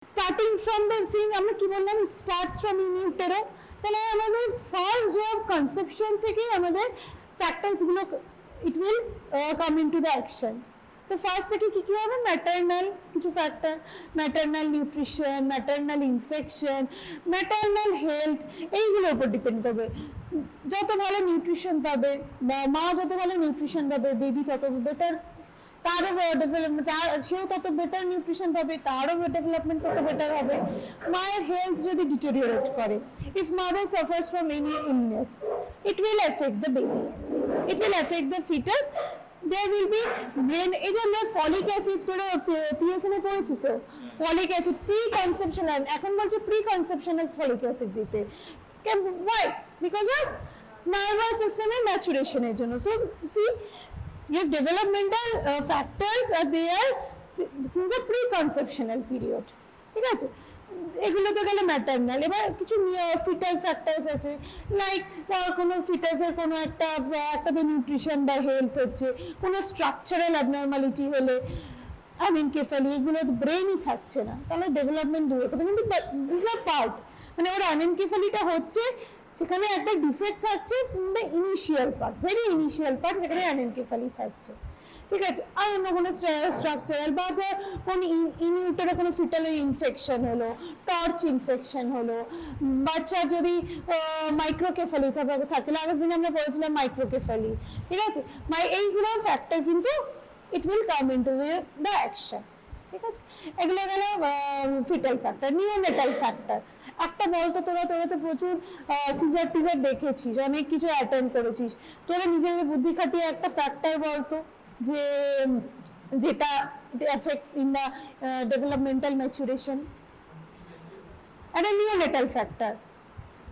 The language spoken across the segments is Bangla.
স্টার্টিং ফ্রম দ্য সিং আমরা কি বললাম, ইট স্টার্টস ফ্রম ইন ইউটেরো। তাহলে আমাদের ফার্স্ট ডে অফ কনসেপশন থেকেই আমাদের ফ্যাক্টরস গুলো it will come into the action. তো ফার্স্ট থেকে কি কি হবে, ম্যাটারনাল কিছু factor, maternal nutrition, maternal infection, maternal health, এইগুলোর উপর ডিপেন্ড করবে। যত ভালো নিউট্রিশন পাবে বা মা যত ভালো নিউট্রিশন পাবে, বেবি তত বেটার, তারও ডেভেলপমেন্ট, সেও তত বেটার নিউট্রিশন পাবে, তারও ডেভেলপমেন্ট তত বেটার হবে। মায়ের হেলথ যদি ডিটোরিয়েট করে, if mother suffers from any illness, it will effect the baby, it will effect the fetus. there will be brain, এই যে আমরা ফলিক অ্যাসিড, তোরা পিএসএম এ পড়েছিস, ফলিক অ্যাসিড প্রি কনসেপশনাল, এখন বলছে প্রি কনসেপশনাল ফলিক অ্যাসিড দিতে। why? because of nervous system এর ম্যাচুরেশনের জন্য। so see, your developmental factors are there since the pre-conceptional period, ঠিক আছে? এগুলো তো গেলে ম্যাটারনাল। এবার কিছু ফিটাল ফ্যাক্টরস আছে, লাইক কোনো ফিটাসের কোনো একটা নিউট্রিশন বা হেলথ হচ্ছে, কোনো স্ট্রাকচারাল অ্যাবনর্মালিটি হলে, অ্যানএনকেফালি, এগুলো তো ব্রেনই থাকছে না, তাহলে ডেভেলপমেন্ট দূরে কথা। কিন্তু দিস আর পার্ট, মানে ওর অ্যানএনকেফালিটা হচ্ছে, সেখানে একটা ডিফেক্ট থাকছে from the initial part, very initial part, যেখানে অ্যানএনকেফালি থাকছে, ঠিক আছে? আর অন্য কোনো স্ট্রাকচারাল বা কোনো ইনইউটেরো কোনো ফিটাল ইনফেকশন হলো, টর্চ ইনফেকশন হলো, বাচ্চার যদি মাইক্রোকেফালি থাকে, আগের দিন আমরা পড়েছিলাম মাইক্রোকেফালি, ঠিক আছে? এইগুলো ফ্যাক্টর কিন্তু it will come into the action, ঠিক আছে? এগুলো গেল ফিটাল ফ্যাক্টর। নিওনেটাল ফ্যাক্টর একটা বলতো, তোরা তো প্রচুর সিজার টিজার দেখেছিস, অনেক কিছু অ্যাটেন্ড করেছিস, তোরা নিজেদের বুদ্ধি খাটিয়ে একটা ফ্যাক্টর বলতো যে যেটা effects in the developmental maturation. একটা নিওনেটাল ফ্যাক্টর,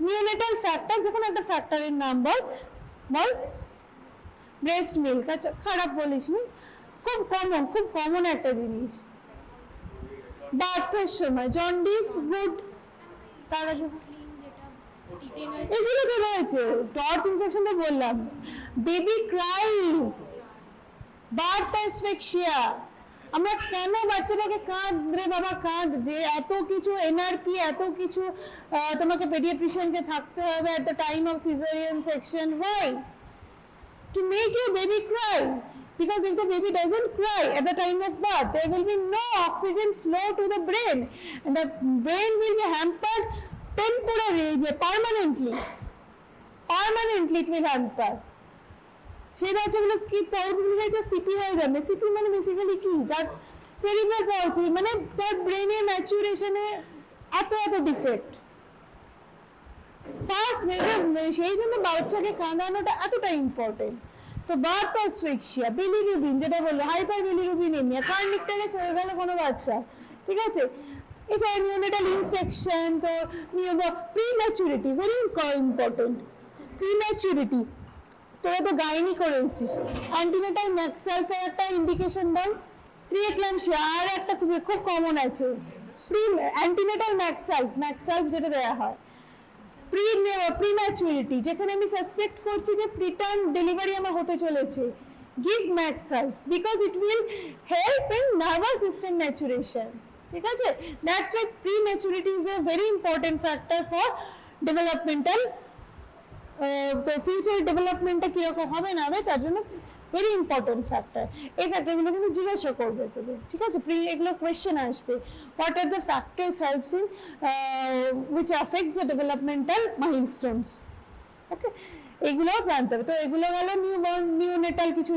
নিওনেটাল ফ্যাক্টর যখন একটা ফ্যাক্টরের নাম বল ব্রেস্ট মিল্ক। আচ্ছা, খারাপ বলিস নি, খুব কমন একটা জিনিস। বার্থের সময় জন্ডিস, গুড, তার আগে এগুলো তো রয়েছে, টর্চ ইনফেকশন তো বললাম, বেবি ক্রাইস, বার্থ অ্যাসফিক্সিয়া। আমরা কেন বাচ্চাটাকে কাঁদ রে বাবা কাঁদ, যে এত কিছু এনআরপি, এত কিছু তোমাকে পেডিয়াট্রিশিয়ানকে থাকতে হবে at the time of cesarean section. Why? To make your baby cry, because if the baby doesn't cry at the time of birth, there will be no oxygen flow to the brain, and the brain will be hampered temporarily, permanently it will hamper. সেই বাচ্চাগুলো কি পরবর্তীতে সিপি হয়ে যাবে। সিপি মানে বেসিক্যালি কি, তার সেরিব্রাল পলসি, মানে তার ব্রেনের ম্যাচুরেশনে এত ডিফেক্ট। ফার্স্ট সেই জন্য বাচ্চাকে কাঁদানোটা এতটা ইম্পর্টেন্ট। তো বার্থ অ্যাসফিক্সিয়া, বিলিরুবিন যেটা বললো, হাইপার বিলিরুবিনেমিয়া, কার্নিকটারে হয়ে গেল কোনো বাচ্চা, ঠিক আছে? এছাড়া নিওনেটাল ইনফেকশন, তো প্রিম্যাচুরিটি, ভেরি ইম্পর্টেন্ট। প্রিম্যাচুরিটি তোরা তো গাইনি করেছিস, অ্যান্টিনেটাল ম্যাক্সালফের একটা ইন্ডিকেশন বল, প্রিএক্লাম্পসিয়া। আর একটা খুব কমন আছে, অ্যান্টিনেটাল ম্যাক্সালফ যেটা দেওয়া হয়। প্রিম্যাচুরিটি, যেখানে আমি সাসপেক্ট করছি যে প্রিটার্ম ডেলিভারি আমার হতে চলেছে, give magsulph, because it will help in nervous system maturation, ঠিক আছে? That's why prematurity is a very important factor for developmental. তো ফিউচার ডেভেলপমেন্টটা কিরকম হবে না হবে, তার জন্য ভেরি ইম্পর্টেন্ট ফ্যাক্টর। এই ফ্যাক্টরগুলো কিন্তু জিজ্ঞাসা করবে তোদের, ঠিক আছে? এগুলো কোয়েশ্চেন আসবে, what are the factors helps in which affects the developmental milestones, okay? এগুলোও জানতে হবে। তো এগুলো গেল নিওনেটাল কিছু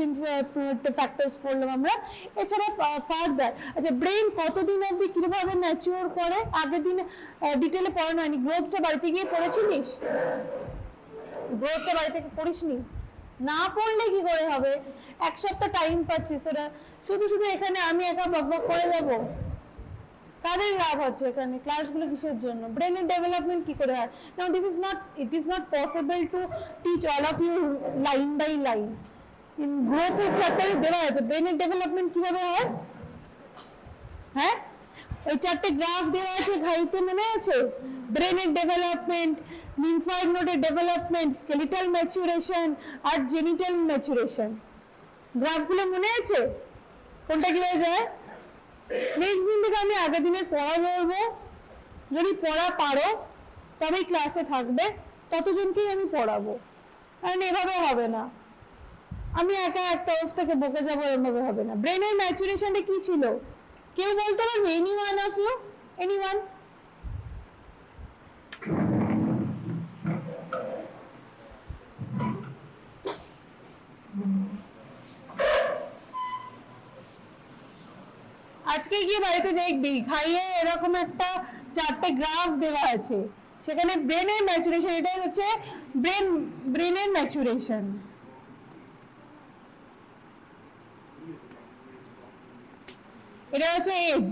ফ্যাক্টরস পড়লাম আমরা। এছাড়া ফার্দার, আচ্ছা, ব্রেন কতদিন অবধি কিভাবে ম্যাচিওর করে, আগের দিন ডিটেলে পড়ানো হয়নি। গ্রোথটা বাড়িতে গিয়ে পড়েছিলিস? গ্রোথটা বাড়ি থেকে পড়িসনি? না পড়লে কি করে হবে? এক সপ্তাহ টাইম পাচ্ছিস, ওরা শুধু এখানে আমি একা বকবক করে যাব? কাদের লাভ হচ্ছে এখানে? ক্লাসগুলো কিসের জন্য? ব্রেনের ডেভেলপমেন্ট কি করে হয়? Now it is not possible to teach all of you line by line. In গ্রোথের চ্যাপ্টারে দেওয়া আছে ব্রেনের ডেভেলপমেন্ট কিভাবে হয়, হ্যাঁ? ওই চারটে গ্রাফ দেওয়া আছে, ঘাইতে মনে আছে? ব্রেনের ডেভেলপমেন্ট, লিম্ফয়েড নোডের ডেভেলপমেন্ট, স্কেলিটাল ম্যাচুরেশন আর জেনিটাল ম্যাচুরেশন। গ্রাফগুলো মনে আছে? কোনটা কি হয়ে যায়? নেক্সট দিন থেকে আমি আগের দিনের পড়া বলবো, যদি পড়া পারো তবেই ক্লাসে থাকবে, ততজনকেই আমি পড়াবো, কারণ এভাবে হবে না, আমি একা এক তরফ থেকে বকে যাবো, এভাবে হবে না। ব্রেনের ম্যাচুরেশনটা কি ছিল কেউ বলতে পারবে? Any one of you, any one? আজকে গিয়ে বাড়িতে দেখবি খাইয়ে এরকম একটা 4টে গ্রাফ দেওয়া আছে, সেখানে ব্রেনের ম্যাচুরেশন, এটাই হচ্ছে ব্রেনের ম্যাচুরেশন। এটা হচ্ছে এজ।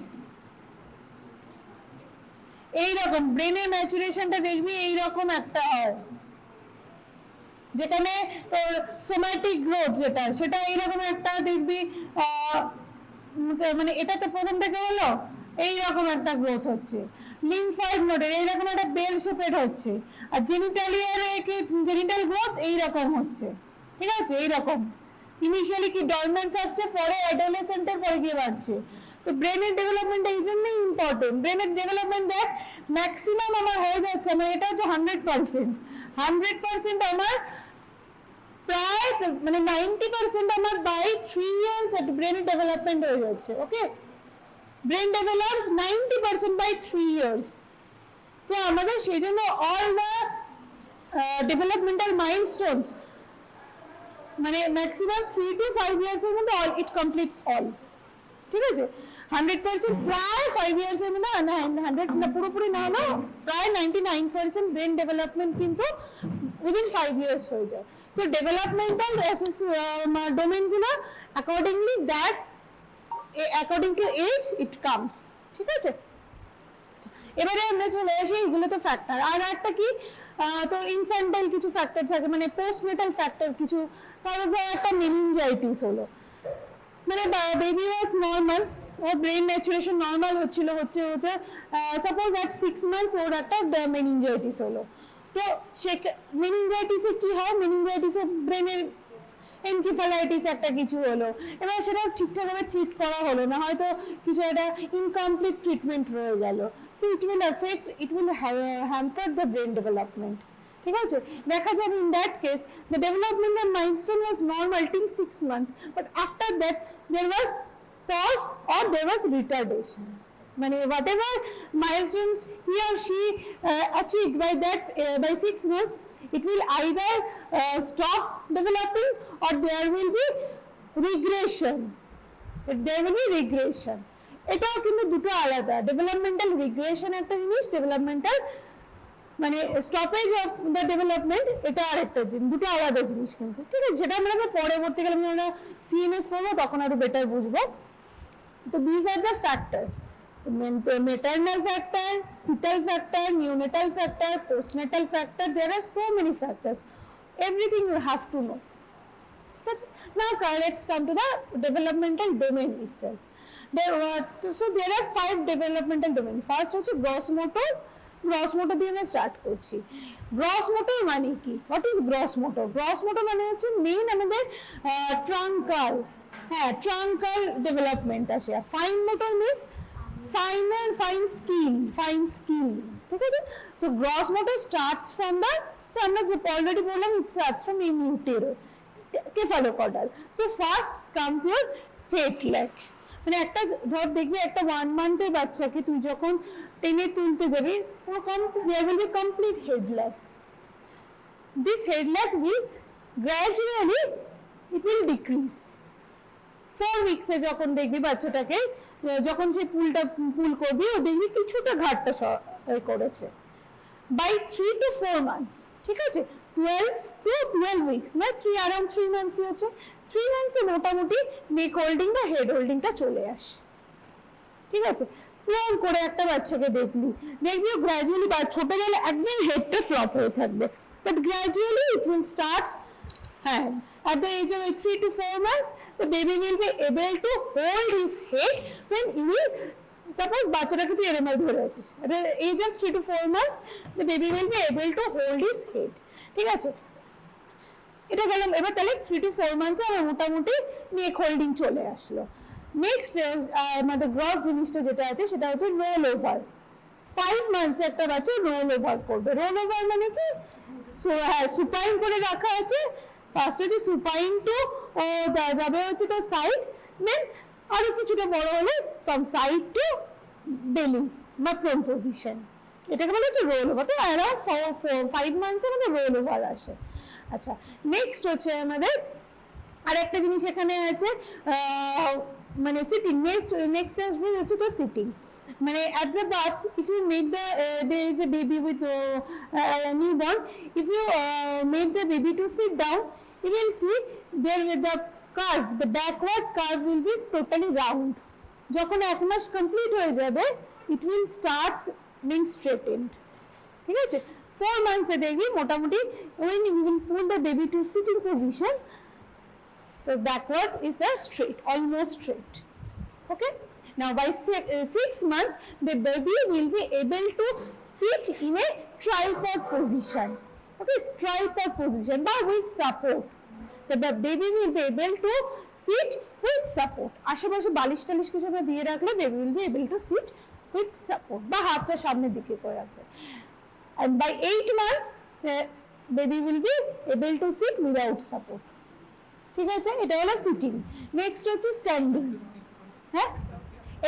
এইরকম ব্রেনের ম্যাচুরেশনটা দেখবি এইরকম একটা হয়, যেখানে তোর সোম্যাটিক গ্রোথ যেটা, সেটা এইরকম একটা দেখবি, মানে এটা তো প্রথম থেকে হলো, এইরকম একটা গ্রোথ হচ্ছে। লিম্ফয়েড নোডের এইরকম একটা বেল শেপের হচ্ছে, আর জেনিটাল গ্রোথ এইরকম হচ্ছে, ঠিক আছে? এইরকম ইনিশিয়ালি কি ডরমেন্ট থাকছে, পরে অ্যাডোলেসেন্টের পরে গিয়ে বাড়ছে। তো ব্রেনের ডেভেলপমেন্ট এই জন্যই ইম্পর্টেন্ট। ব্রেনের ডেভেলপমেন্ট দেখ ম্যাক্সিমাম আমার হয়ে যাচ্ছে, আমার এটা হচ্ছে 100%, 100% আমার প্রায় মানে 90% আমার by 3 years at brain development হয়ে যাচ্ছে। ওকে, brain develops 90% by 3 years। তো আমাদের সেই জন্য all the developmental milestones মানে ম্যাক্সিমাম 3 to 5 years এর মধ্যে all it completes all, ঠিক আছে? 100% প্রায় 5 years এর মধ্যে, 100 না পুরোপুরি না হলেও প্রায় 99% ব্রেন ডেভেলপমেন্ট কিন্তু উইদিন 5 years হয়ে যায়। সো ডেভেলপমেন্টাল ডোমেন গুলো according to as it comes, ঠিক আছে? এবারে আমরা চলে আসি, এগুলো তো ফ্যাক্টর। আর একটা কি, তো ইনফ্যান্টাইল কিছু ফ্যাক্টর থাকে, মানে পোস্টনেটাল ফ্যাক্টর কিছু, কারণ একটা মেনিনজাইটিস হলো, মানে baby was normal, or brain maturation normal হচ্ছে সাপোজ অ্যাট 6 months ওর একটা মেনিনজাইটিস হলো। তো সে মেনিনজাইটিসে কি হয়, মেনিনজাইটিসে ব্রেনের এনকেফালাইটিস একটা কিছু হলো, এবার সেটা ঠিকঠাকভাবে ট্রিট করা হলো না, হয়তো কিছু একটা ইনকমপ্লিট ট্রিটমেন্ট রয়ে গেল, so it will hamper the brain development, ঠিক আছে? দেখা যাবে in that case the developmental milestone was normal till 6 months, but after that there was pause or there was retardation, মানে whatever milestones he or she achieved by 6 months, it will either stops developing or there will be regression, এটাও কিন্তু দুটো আলাদা। ডেভেলপমেন্টাল রিগ্রেশন একটা জিনিস, ডেভেলপমেন্টাল মানে স্টপেজ অফ দ্য ডেভেলপমেন্ট এটা আরেকটা জিনিস, দুটো আলাদা জিনিস কিন্তু, ঠিক আছে? সেটা আমরা পরবর্তীকালে আমরা সিএনএস পড়বো, তখন আরো বেটার বুঝবো। তো these are the factors, maternal factor, fetal factor, neonatal factor, postnatal factor, there are so many factors, everything you have to know, ঠিক আছে? Now let's come to the developmental domain itself. So there are 5 developmental domain. First হচ্ছে gross motor দিয়ে আমরা স্টার্ট করছি। গ্রস মোটর মানে কি? What is gross motor? Gross motor মানে হচ্ছে মেইন আমাদের ট্রাঙ্কাল, ট্রাঙ্কাল ডেভেলপমেন্ট আসে। Fine motor means fine skill, ঠিক আছে? So gross motor starts from the, তো আমরা যে অলরেডি বললাম, it starts from in utero cephalocaudal. So first comes your head leg, মানে একটা ধর দেখবি একটা 1 month বাচ্চাকে তুই যখন টেনে তুলতে যাবি, there will be complete head lag. This head lag will gradually it will decrease. 4 weeks এ যখন দেখবি বাচ্চাটাকে, যখন সে পুল করবি, ও দেখবি কিছুটা ঘাটটা করেছে। By 3 to 4 months, ঠিক আছে? 12 to 12 weeks, মানে around 3 months হচ্ছে। 3 months এ মোটামুটি নেক হোল্ডিং বা হেড হোল্ডিংটা চলে আসে, ঠিক আছে? পুরো করে একটা বাচ্চাকে দেখবি গ্র্যাজুয়ালি, বা ছোটবেলা একদম হেডটা ফ্লপ হয়ে থাকবে, but gradually it will starts, at the age of 3 to 4 months the baby will be able to hold his head when he will, suppose বাচ্চাটাকে তুই এরকম ধরে আছিস, at the age of 3 to 4 months the baby will be able to hold his head, ঠিক আছে? এটা গেলাম। এবার তাহলে 3 to 4 months এ আমার মোটামুটি নেক হোল্ডিং চলে আসলো। নেক্সট আমাদের গ্রস জিনিসটা যেটা আছে সেটা হচ্ছে রোল ওভার। 5 months একটা বাচ্চা রোল ওভার করবে। রোল ওভার মানে কি, সুপাইন করে রাখা আছে, ফার্স্ট হচ্ছে সুপাইন টু ও যাবে হচ্ছে তো সাইড, দেন আরো কিছুটা বড় হলে ফ্রম সাইড টু বেলি বা প্রোন পজিশন, এটাকে বলা হচ্ছে রোল ওভার। তো অ্যারাউন্ড 5 months এর মধ্যে রোল ওভার আসে। আচ্ছা, নেক্সট হচ্ছে আমাদের আরেকটা জিনিস এখানে আছে, মানে সিটিং। নেক্সট আসবে হচ্ছে তো সিটিং, মানে at the birth if you made there is a baby with newborn, if you made the baby to sit down, you will see there with the curve, the backward curve will be totally round. যখন 1 মাস কমপ্লিট হয়ে যাবে it will start being straightened, ঠিক আছে। 4 months এ দেখবি মোটামুটি when you will pull the baby to sitting position, the backward is a straight, almost straight, okay. Now by 6 months the baby will be able to sit in a tripod position, okay, tripod position but with support. The baby will be able to sit with support. আশেপাশে বালিশ টালিশ কিছু আমরা দিয়ে রাখলে baby will be able to sit with support, বা হাতটা সামনের দিকে করে রাখবে। And by 8 months the baby will be able to sit without support, ঠিক আছে, এটা হলো সিটিং। নেক্সট হচ্ছে স্ট্যান্ডিং, হ্যাঁ,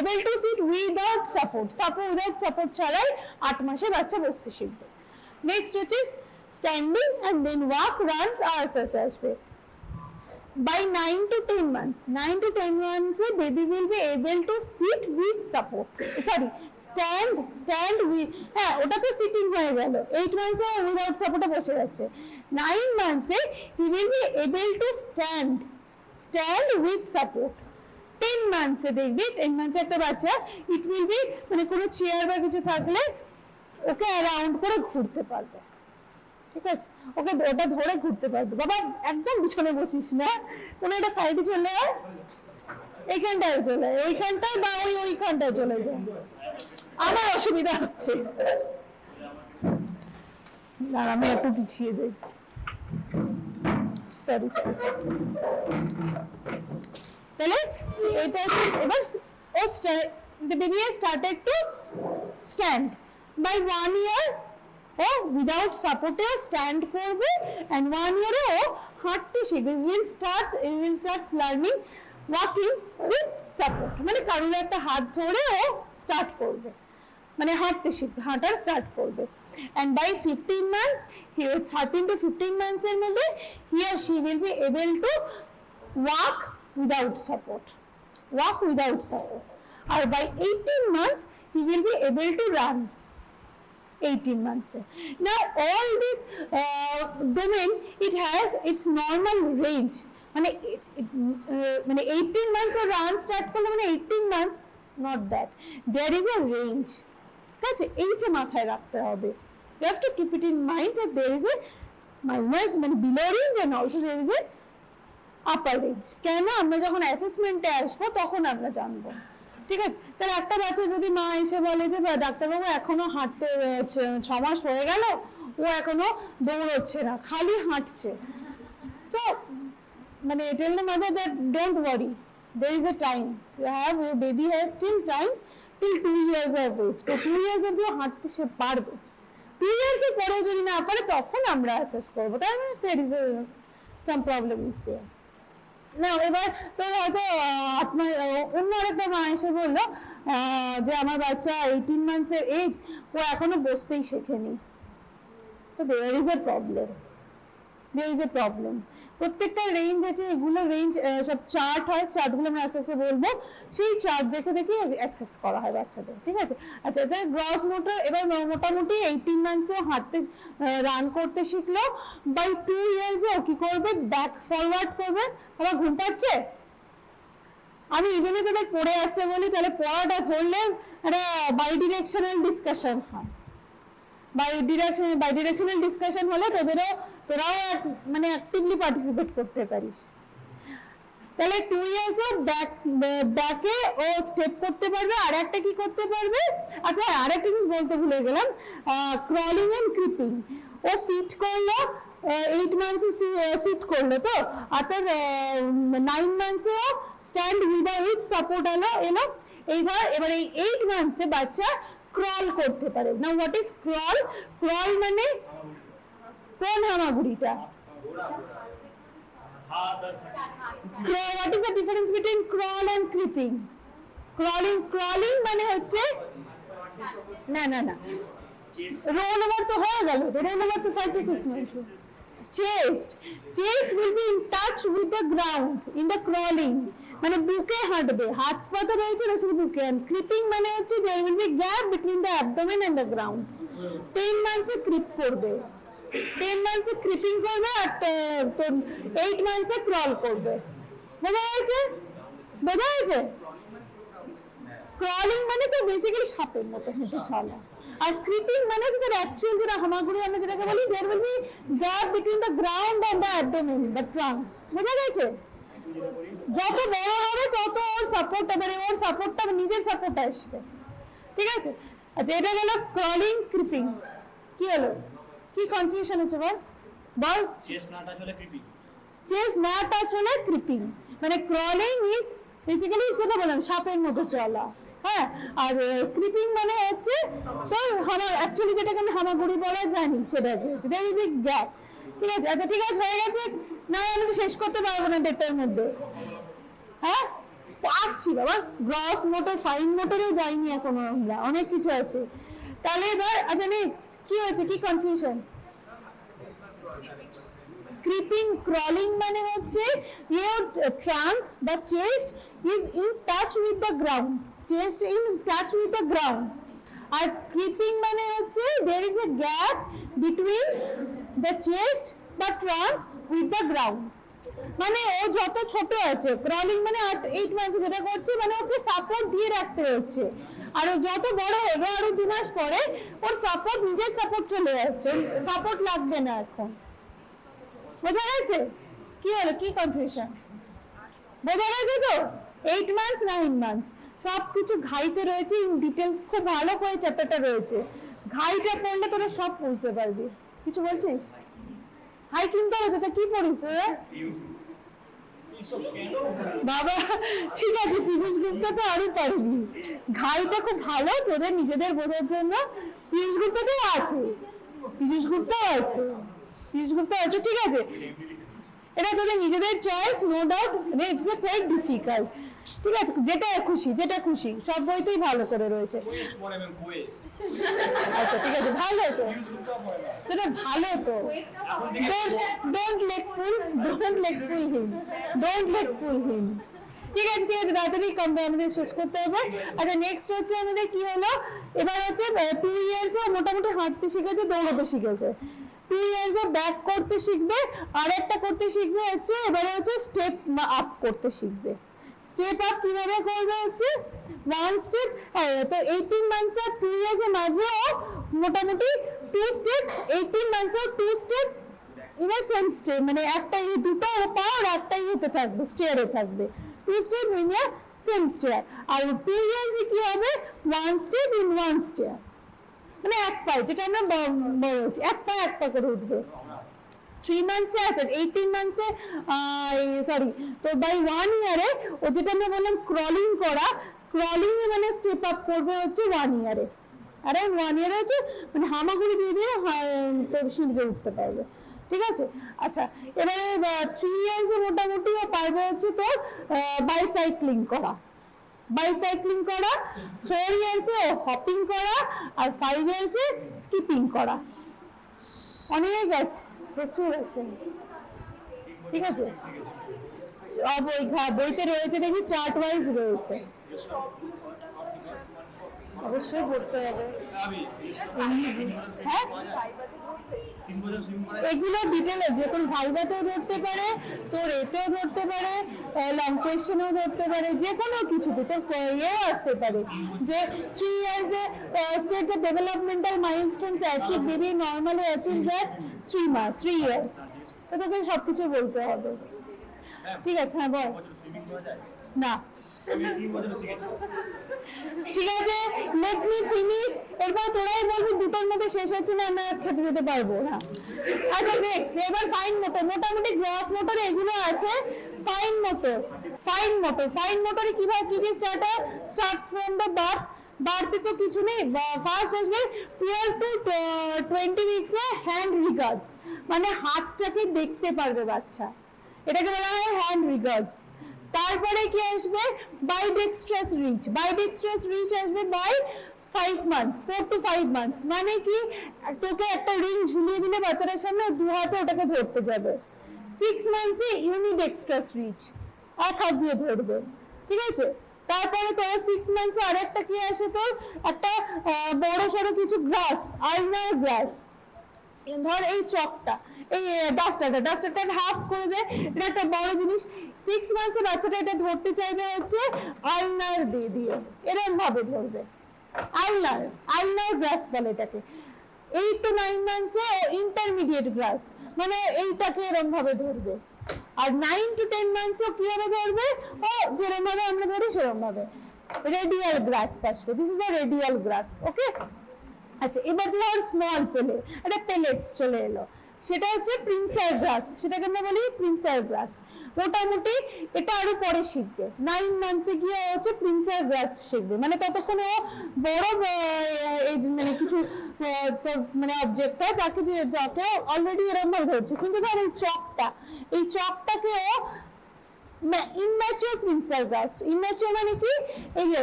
able to sit without support, without support ছাড়াই 8 মাসে বাচ্চা বসতে শিখবে। নেক্সট হচ্ছে standing and then walk, run আস্তে আসবে। By 9 to 10 months, 9 to 10 months baby will be able to sit with support, sorry stand with, হ্যাঁ ওটা তো সিটিং হয়ে গেল। 8 months এ উইদাউট সাপোর্টে বসে যাচ্ছে। 9 months A he will be able to stand with support। 10 months এ দেখবি, 10 months একটা বাচ্চা it will be মানে কোনো চেয়ার বা কিছু থাকলে ওকে অ্যারাউন্ড করে ঘুরতে পারবে, ঠিক আছে, ওকে ওটা ধরে ঘুরতে পারবে। বাবা একদম পিছনে বসিস না, কোনো একটা সাইডে চলে আয়, এইখানটায় চলে আয়, ওইখানটায় বা ওইখানটায় চলে যায়, আমার অসুবিধা হচ্ছে, না আমি একটু পিছিয়ে যাই, সরি। তাহলে এটা এবার ও the baby has started to stand by 1 year ও উইদাউট সাপোর্টে স্ট্যান্ড করবে, and 1 year ও হাঁটতে শিখবে। will start learning walking with support, মানে কারোর একটা হাত ধরে ও স্টার্ট করবে, মানে হাঁটতে শিখবে, হাঁটার স্টার্ট করবে। and by 15 months, 13 to 15 months এর মধ্যে he or she will be able to walk without support, R by 18 months he will be able to run, 18 months. Now all this domain, it has its normal range, মানে 18 months or run start করলে মানে 18 months, not that, there is a range, ঠিক আছে, এইটা মাথায় রাখতে হবে। You have to keep it in mind that there is a minus, মানে below range and also there is a upper range। কেন, আমরা যখন অ্যাসেসমেন্টে আসবো তখন আমরা জানবো, ঠিক আছে। তাহলে একটা বাচ্চা যদি মা এসে বলে যে ডাক্তারবাবু এখনো হাঁটতে 6 মাস হয়ে গেল ও এখনো দৌড়চ্ছে না, খালি হাঁটছে, সো মানে tell the mother that don't worry, there is a time, your baby has still time till 2 years of age, তো 2 years অবধি হাঁটতে সে পারবে। 2 years এর পরে যদি না পারে তখন আমরা অ্যাসেস করবো, তাই না, there is some problem is there। না এবার তো হয়তো আপনার অন্য আরেকটা মা এসে বললো যে আমার বাচ্চা 18 months এর এজ, ও এখনো বসতেই শেখেনি, so there is a problem, প্রত্যেকটা রেঞ্জ আছে, এগুলো রেঞ্জ সব চার্ট হয়, চার্টগুলো আমরা আস্তে আস্তে বলবো, সেই চার্ট দেখে অ্যাক্সেস করা হয় বাচ্চাদের, ঠিক আছে। আচ্ছা, এটা গ্রস মোটর, এবার মোটামুটি 18 months এ হাঁটতে রান করতে শিখলো, বাই 2 years এ কি করবে, ব্যাক ফরওয়ার্ড করবে। আবার ঘুমপাচ্ছে, আমি এই জন্য তোদের পড়ে আসতে বলি, তাহলে পড়াটা ধরলে একটা বাই ডিরেকশনাল ডিসকাশন হয়, বাই ডিরেকশনাল ডিসকাশন হলে তোরাও মানে অ্যাক্টিভলি পার্টিসিপেট করতে পারিস। তাহলে 2 years ও ব্যাকে ও স্টেপ করতে পারবে। আর একটা কি করতে পারবে, আচ্ছা আর একটা জিনিস বলতে ভুলে গেলাম, ক্রলিং এন্ড ক্রিপিং। ও সিট করলো, 8 মান্থসে সিট করলো তো, আর তার 9 মান্থসেও স্ট্যান্ড উইথ সাপোর্ট এলো। এই ধর এবার এই 8 মান্থসে বাচ্চা ক্রল করতে পারে। না হোয়াট ইজ ক্রল? ক্রল মানে কোন হামাগুড়িটা? What is the difference between crawl and creeping? Crawling মানে হচ্ছে না roll over তো হয়ে গেল, roll over তো 5 to 6 months. Chest will be in touch with the ground in the crawling, মানে বুকে হাঁটবে, হাত পা তো রয়েছে না শুধু বুকে। and creeping মানে হচ্ছে there will be gap between the abdomen and the ground. 10 months A creep করবে, 10 months এ ক্রিপিং করবে, আর 8 months এ ক্রল করবে। বোঝা গেছে? ক্রলিং মানে তো বেসিক্যালি সাপের মতো হেঁটে চলা, আর ক্রিপিং মানে হচ্ছে তার অ্যাকচুয়াল যেটা হামাগুড়ি আমরা যেটাকে বলি, there will be gap between the ground and the abdomen, the trunk. বোঝা গেছে? যত বড় হবে তত ওর সাপোর্টটা, মানে ওর সাপোর্টটা নিজের সাপোর্ট আসবে। ঠিক আছে? আচ্ছা, এটা গেল ক্রলিং, ক্রিপিং। কি হলো? কি কনফিউশন হচ্ছে বল? চেস্ট না টাচ হলে ক্রিপিং, চেস্ট না টাচ হলে ক্রিপিং, মানে ক্রলিং ইজ বেসিক্যালি যেটা বললাম সাপের মতো চলা, হ্যাঁ। আর ক্রিপিং মানে হচ্ছে তো অ্যাকচুয়ালি যেটাকে আমি হামাগুড়ি বলা জানি সেটাকে হচ্ছে দেয়ার উইল বি গ্যাপ। ঠিক আছে? আচ্ছা ঠিক আছে, হয়ে গেছে না? আমি তো শেষ করতে পারবো না 1.5টার মধ্যে। হ্যাঁ আসছি বাবা, গ্রস মোটর ফাইন মোটরেও যাইনি এখনো আমরা, অনেক কিছু আছে। তাহলে এবার আচ্ছা নেক্সট কি হয়েছে, কি কনফিউশন? ক্রিপিং, ক্রলিং মানে হচ্ছে your trunk বা chest is in touch with the ground, chest in touch with the ground, R creeping মানে হচ্ছে there is a gap between the chest বা trunk with the ground, মানে ও যত ছোট আছে, ক্রলিং মানে 8 মাসে যেটা করছে মানে ওকে সাপোর্ট দিয়ে রাখতে হচ্ছে, আর ও যত বড় হবে আরো 2 মাস পরে ওর সাপোর্ট, নিজের সাপোর্ট চলে আসছে, সাপোর্ট লাগবে না এখন। বোঝা গেছে? কি হলো, কি কনফিউশন? বোঝা গেছে তো? 8 মান্থস 9 মান্থস সব কিছু ঘাইতে রয়েছে, ডিটেলস খুব ভালো করে চ্যাপ্টারটা রয়েছে, ঘাইটা পড়লে তোরা সব বুঝতে পারবি। কিছু বলছিস? হাই কিনতে হবে তো, কি পড়িস বাবা? ঠিক আছে, পীযূষ গুপ্তা তো আরো পারবি, ঘাইটা খুব ভালো তোদের নিজেদের বোঝার জন্য। পীযূষ গুপ্তা তো আছে, পীযূষ গুপ্তা আছে। ঠিক আছে, এটা তোদের নিজেদের choice, no doubt, it's a quite difficult. ঠিক আছে, যেটা খুশি সব বইতেই ভালো করে রয়েছে। আচ্ছা ঠিক আছে, ভালো তো, তোটা ভালো তো। ডোন্ট লেট পুল হিম। ঠিক আছে তাড়াতাড়ি আমাদের শেষ করতে হবে। আচ্ছা নেক্সট হচ্ছে আমাদের কি হলো, এবার হচ্ছে 2 ইয়ার্স মোটামুটি হাঁটতে শিখেছে, দৌড়াতে শিখেছে। 2 ইয়ার্স ব্যাক করতে শিখবে, আর একটা করতে শিখবে হচ্ছে এবারে হচ্ছে স্টেপ আপ করতে শিখবে। স্টেপ আপ কিভাবে করবে হচ্ছে 1 স্টেপ, তো 18 মান্থস আর 2 ইয়ার্স এর মাঝেও মোটামুটি 2 স্টেপ, 18 মান্থস আর 2 step in a same step, মানে একটা দুটো পা আর একটা ইয়েতে থাকবে, স্টেয়ারে থাকবে, 2 step in a same stair. আর 2 ইয়ার্স এ কি হবে 1 স্টেপ ইন 1 স্টেয়ার, মানে এক পায়ে, যেটা আমরা বলছি এক পা করে উঠবে। 3 মান্থসে আছে, 18 মান্থসে সরি, তো বাই 1 ইয়ারে ও যেটা আমরা বললাম ক্রলিং করা, ক্রলিং এ মানে স্টেপ আপ করবে হচ্ছে 1 ইয়ারে, আর 1 ইয়ারে হচ্ছে মানে হামাগুড়ি দিয়ে দিয়ে তোর সিঁড়িতে উঠতে পারবে। ঠিক আছে? আচ্ছা এবারে 3 ইয়ার্সে মোটামুটি ও পারবে হচ্ছে তোর বাইসাইক্লিং করা, 4 ইয়ার্সে হপিং করা, আর 5 ইয়ার্সে স্কিপিং করা। অনেক আছে, প্রচুর আছে। ঠিক আছে, বইতে রয়েছে, দেখি চার্ট ওয়াইজ রয়েছে, অবশ্যই পড়তে হবে। হ্যাঁ এগুলো ডিটেলে যখন ভাইভাতেও ধরতে পারে, তোর এতেও ধরতে পারে, লং কোয়েশ্চেনেও ধরতে পারে, যে কোনো কিছুতে তোর ইয়েও আসতে পারে যে 3 ইয়ার্সে state the developmental milestones achieve baby normally achieves at 3 years, তো তোকে সবকিছু বলতে হবে। ঠিক আছে, হ্যাঁ বল। না ঠিক আছে, লেট মি ফিনিশ। এরপর তোরাই বলবি দুটোর মধ্যে শেষ হচ্ছে না, আমরা খেতে যেতে পারবো না। আচ্ছা নেক্সট, এবার ফাইন মোটর। মোটামুটি গ্রস মোটর এগুলো আছে। ফাইন মোটর, ফাইন মোটরে কিভাবে কি দিয়ে স্টার্টস ফ্রম দ্য বার্থ। বাড়তে তো কিছু নেই, ফার্স্ট আসবে 12 to 20 weeks a hand regards, মানে হাতটাকে দেখতে পারবে বাচ্চা, এটাকে বলা হয় হ্যান্ড রিগার্ডস। তারপরে কি আসবে, বাইডেক্সট্রাস রিচ। বাইডেক্সট্রাস রিচ আসবে বাই 5 months, 4 to 5 months, মানে কি তোকে একটা রিং ঝুলিয়ে দিলে বাচ্চাটার সামনে দু হাতে ওটাকে ধরতে যাবে। 6 months এ ইউনিডেক্সট্রাস রিচ, এক হাত দিয়ে ধরবে, ঠিক আছে। তারপরে তোর 6 months এ আরেকটা কি আসে, তোর একটা বড় সড়ো কিছু গ্রাস্প, আর্নার গ্রাস্প। ধর এই চকটা, এই ডাস্টারটা হাফ করে দে, এটা একটা বড় জিনিস। 6 months এ বাচ্চাটা এটা ধরতে চাইবে হচ্ছে আর্নার দিয়ে এরকম ভাবে ধরবে, আর্নার গ্রাস্প বলে এটাকে। 8 to 9 months A intermediate grasp, মানে এইটাকে এরকম ভাবে ধরবে। আর 9 to 10 months ও কিভাবে ধরবে, ও যেরকম ভাবে আমরা ধরি সেরকম ভাবে রেডিয়াল গ্রাস্প আসবে। This is a radial grasp, okay. আচ্ছা, এবার ধর স্মল একটা পেলেটস চলে এলো, সেটা হচ্ছে প্রিন্সার গ্রাস্প, সেটাকে আমরা বলি প্রিন্সার গ্রাস্প। মোটামুটি এটা আরো পরে শিখবে, 9 months এ গিয়ে হচ্ছে প্রিন্সার গ্রাস্প শিখবে, মানে ততক্ষণ ও বড় মানে কিছু মানে অবজেক্টটা যাকে অলরেডি এরকম ভাবে ধরছে, কিন্তু ধর এই চকটাকে ও ইম্যাচিওর প্রিন্সার গ্রাস্প। ইম্যাচিওর মানে কি, এই যে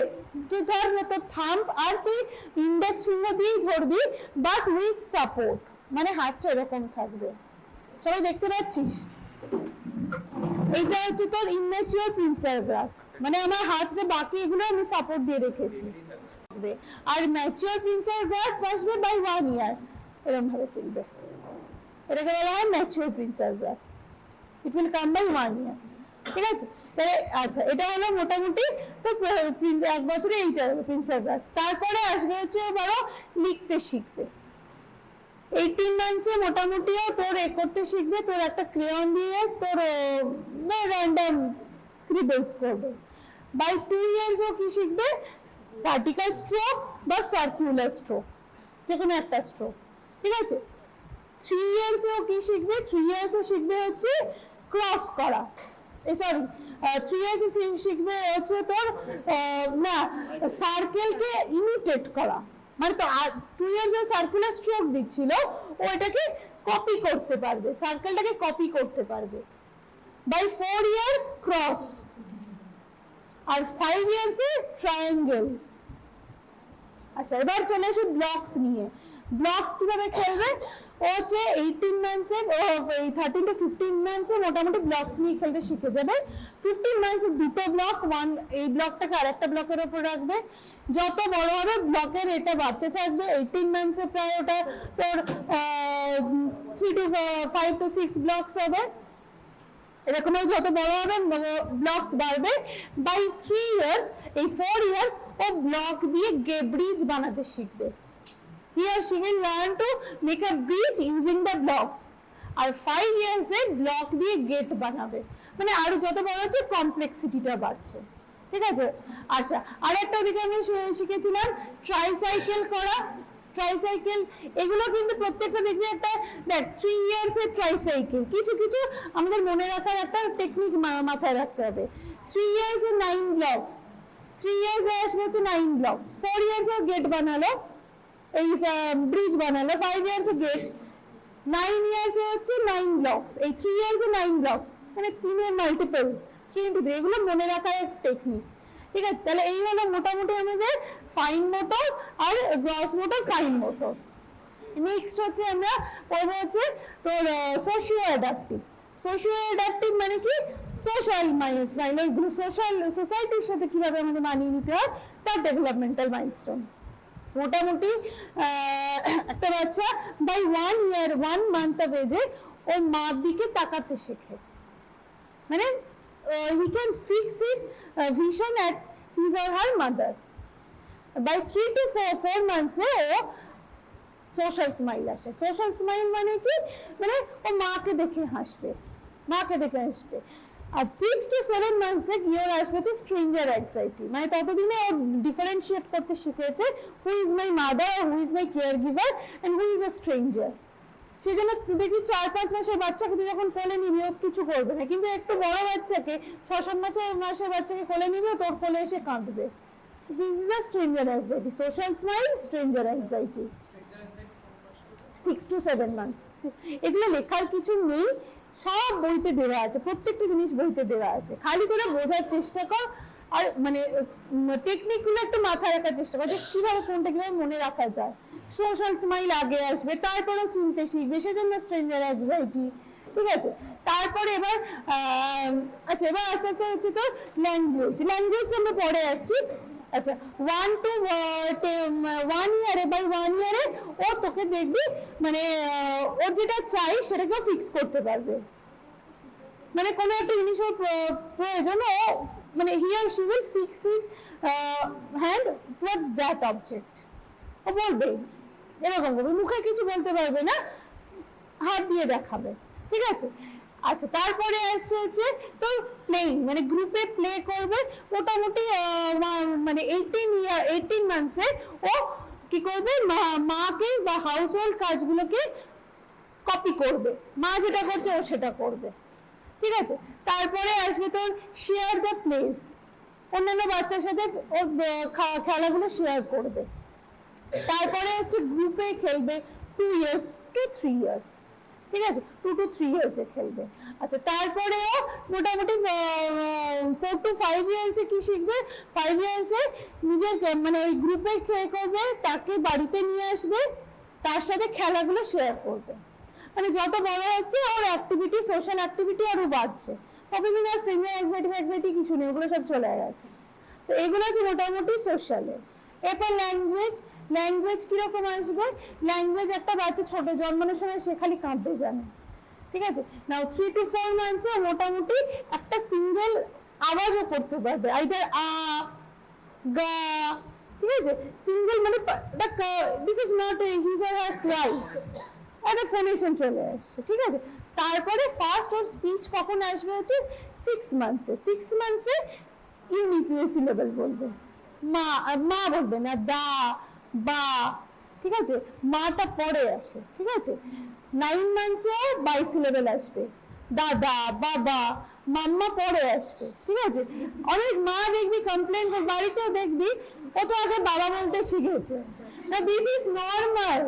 তুই ধর তোর থাম্ব আর তুই ইন্ডেক্স ফিঙ্গার দিয়েই ধরবি, বাট উইথ সাপোর্ট, মানে হাতটা এরকম থাকবে। সবাই দেখতে পাচ্ছিস, এইটা হচ্ছে তোর ইম্যাচিওর প্রিন্সার গ্রাস্প, মানে আমার হাতটা বাকি এগুলো আমি সাপোর্ট দিয়ে রেখেছি। আর ম্যাচিওর প্রিন্সার গ্রাস্প আসবে বাই 1 year, এরকম ভাবে তুলবে, এটাকে বলা হয় mature pincer grasp. It will come by 1 year, ঠিক আছে। তাহলে আচ্ছা, এটা হলো মোটামুটি তো 1 বছরে এইটা প্রিন্সার গ্রাস্প। তারপরে আসবে হচ্ছে বড় লিখতে শিখবে। 18 months এ মোটামুটিও তোর করতে শিখবে, তোর একটা ক্রেয়ন দিয়ে তোর র্যান্ডম স্ক্রিবলস করবে। বাই 2 years ও কি শিখবে, ভার্টিক্যাল স্ট্রোক বা সার্কুলার স্ট্রোক, যে কোনো একটা স্ট্রোক, ঠিক আছে। 3 years ও কি শিখবে, 3 years এ শিখবে হচ্ছে ক্রস করা, সরি 3 years এ শিখবে হচ্ছে তোর না সার্কেলকে ইমিটেট করা, মানে তো 2 years এ সার্কুলার স্ট্রোক দিচ্ছিল, ও এটাকে কপি করতে পারবে, সার্কেলটাকে কপি করতে পারবে। বাই 4 years ক্রস, আর 5 years এ ট্রায়াঙ্গেল। আচ্ছা, এবার চলে আসে ব্লকস নিয়ে। ব্লকস কিভাবে খেলবে, ও হচ্ছে 18 months এ, এই 13 to 15 months এ মোটামুটি ব্লকস নিয়ে খেলতে শিখে যাবে। 15 months এ দুটো ব্লক, এই ব্লকটাকে আরেকটা ব্লকের উপর রাখবে, যত বড় হবে ব্লকের এটা বাড়তে থাকবে। 18 months এ প্রায় ওটা তোর 3 to 5 to 6 ব্লকস হবে, এরকম যত বড় হবে ব্লকস বাড়বে। বাই 3 years, এই 4 years ও ব্লক দিয়ে ব্রিজ বানাতে শিখবে। He or she will learn to make a bridge using the blocks. আর 5 years এ ব্লক দিয়ে গেট বানাবে, মানে আরো যত বড় হচ্ছে কমপ্লেক্সিটিটা বাড়ছে, ঠিক আছে। আচ্ছা, আরেকটা ওদিকে আমি শিখেছিলাম ট্রাইসাইকেল করা। ট্রাইসাইকেল এগুলো কিন্তু প্রত্যেকটা দেখবি একটা, দেখ 3 years এ ট্রাইসাইকেল, কিছু কিছু আমাদের মনে রাখার একটা টেকনিক মাথায় রাখতে হবে। 3 years এ 9 blocks, 3 years এ আসবে হচ্ছে 9 blocks, 4 years এ গেট বানালো, এই ব্রিজ বানালো, 5 years এ গেট, 9 years এ হচ্ছে 9 blocks, এই 3 years এ 9 blocks, মানে 3 এর মাল্টিপল, 3 into 3, এগুলো মনে রাখার টেকনিক, ঠিক আছে। তাহলে এই হলো মোটামুটি আমাদের ফাইন মোটর আর gross motor, fine motor. Next হচ্ছে আমরা পড়বো হচ্ছে তোর সোশিও অ্যাডাপটিভ। সোশিও অ্যাডাপটিভ মানে কি, সোশ্যাল মাইলস্টোন, সোসাইটির সাথে কিভাবে আমাদের মানিয়ে নিতে হয় তার ডেভেলপমেন্টাল মাইলস্টোন। মোটামুটি একটা বাচ্চা by 1 year 1 month of age ওর মার দিকে তাকাতে শেখে, মানে he can fix his vision at his or her mother. By 3 to 4 months এ ও সোশ্যাল স্মাইল আসে। সোশ্যাল স্মাইল মানে কি, মানে ও মাকে দেখে হাসবে, মাকে দেখে হাসবে। আর 6 to 7 মান্থসে কি ওর আসবে হচ্ছে স্ট্রেঞ্জার অ্যাংজাইটি, মানে ততদিনে ও ডিফারেন্সিয়েট করতে শিখেছে who is my mother, who is my care giver and who is a stranger. সেই জন্য দেখবি 4-5 মাসের বাচ্চাকে তুই যখন কোলে নিবি ও কিছু করবে না, কিন্তু একটু বড় বাচ্চাকে 6-7 মাসের বাচ্চাকে কোলে নিবি তোর কোলে এসে কাঁদবে। This is a stranger anxiety, social smile, stranger anxiety. 6 to 7 months। এগুলো লেখার কিছু নেই, সব বইতে দেওয়া আছে, প্রত্যেকটা জিনিস বইতে দেওয়া আছে, খালি তোরা বোঝার চেষ্টা কর আর মানে টেকনিকগুলো একটু মাথায় রাখার চেষ্টা কর যে কিভাবে কোনটা কিভাবে মনে রাখা যায়। সোশ্যাল স্মাইল আগে আসবে, তারপরে চিনতে শিখবে, সেজন্য স্ট্রেঞ্জার অ্যাংজাইটি, ঠিক আছে। তারপরে এবার আচ্ছা এবার আস্তে আস্তে হচ্ছে তো ল্যাঙ্গুয়েজটা আমরা পরে আসছি। আচ্ছা 1 to 1 ইয়ারে বাই 1 ইয়ারে ও তোকে দেখবি মানে ওর যেটা চাই সেটাকেও ফিক্স করতে পারবে, মানে কোনো একটা জিনিসের প্রয়োজন ও মানে he or she will fix his hand towards that object. ও বলবে এরকম করবে, মুখে কিছু বলতে পারবে না, হাত দিয়ে দেখাবে, ঠিক আছে। আচ্ছা তারপরে আসছে হচ্ছে তোর প্লেইং, মানে গ্রুপে প্লে করবে মোটামুটি মানে 18 মান্থসে ও কি করবে মাকে বা হাউস হোল্ড কাজগুলোকে কপি করবে, মা যেটা করছে ও সেটা করবে, ঠিক আছে। তারপরে আসবে তোর শেয়ার দ্য প্লেস, অন্যান্য বাচ্চার সাথে ওর খেলাগুলো শেয়ার করবে। তারপরে আসছে গ্রুপে খেলবে 2 years to 3 years, ঠিক আছে, 2 to 3 years-এ খেলবে। আচ্ছা তারপরেও মোটামুটি 4 to 5 years-এ কি শিখবে, 5 years-এ নিজের মানে ওই গ্রুপে করবে, তাকে বাড়িতে নিয়ে আসবে, তার সাথে খেলাগুলো শেয়ার করবে। মানে যত বড় হচ্ছে ওর অ্যাক্টিভিটি, সোশ্যাল অ্যাক্টিভিটি আরও বাড়ছে, ততদিন আর স্ট্রেঞ্জার অ্যাংজাইটি কিছু নেই, ওগুলো সব চলে গেছে। তো এগুলো হচ্ছে মোটামুটি সোশ্যালে। এরপর ল্যাঙ্গুয়েজ কিরকম আসবে, ল্যাঙ্গুয়েজ একটা বাচ্চা ছোট জন্মানোর সময় সে খালি কাঁদতে জানে, ঠিক আছে। নাও 3 to 4 মান্থসে মোটামুটি একটা সিঙ্গেল আওয়াজও করতে পারবে, আইদার আ গা, ঠিক আছে, সিঙ্গেল মানে this is not his or her Cry, একটা ফোনেশন চলে আসছে, ঠিক আছে। তারপরে ফার্স্ট ওর স্পিচ কখন আসবে হচ্ছে 6 মান্থসে। 6 মান্থসে ইউনিসিলেবল বলবে, মা বলবে না, দা বা, ঠিক আছে, মাটা পরে আসে, ঠিক আছে। 9 মান্থসে বাইসিলেবল আসবে, দাদা বাবা মাম্মা পরে আসবে, ঠিক আছে। অনেক মা দেখবি কমপ্লেন বাড়িতেও দেখবি ও তো আগে বাবা বলতে শিখেছে না, this is normal,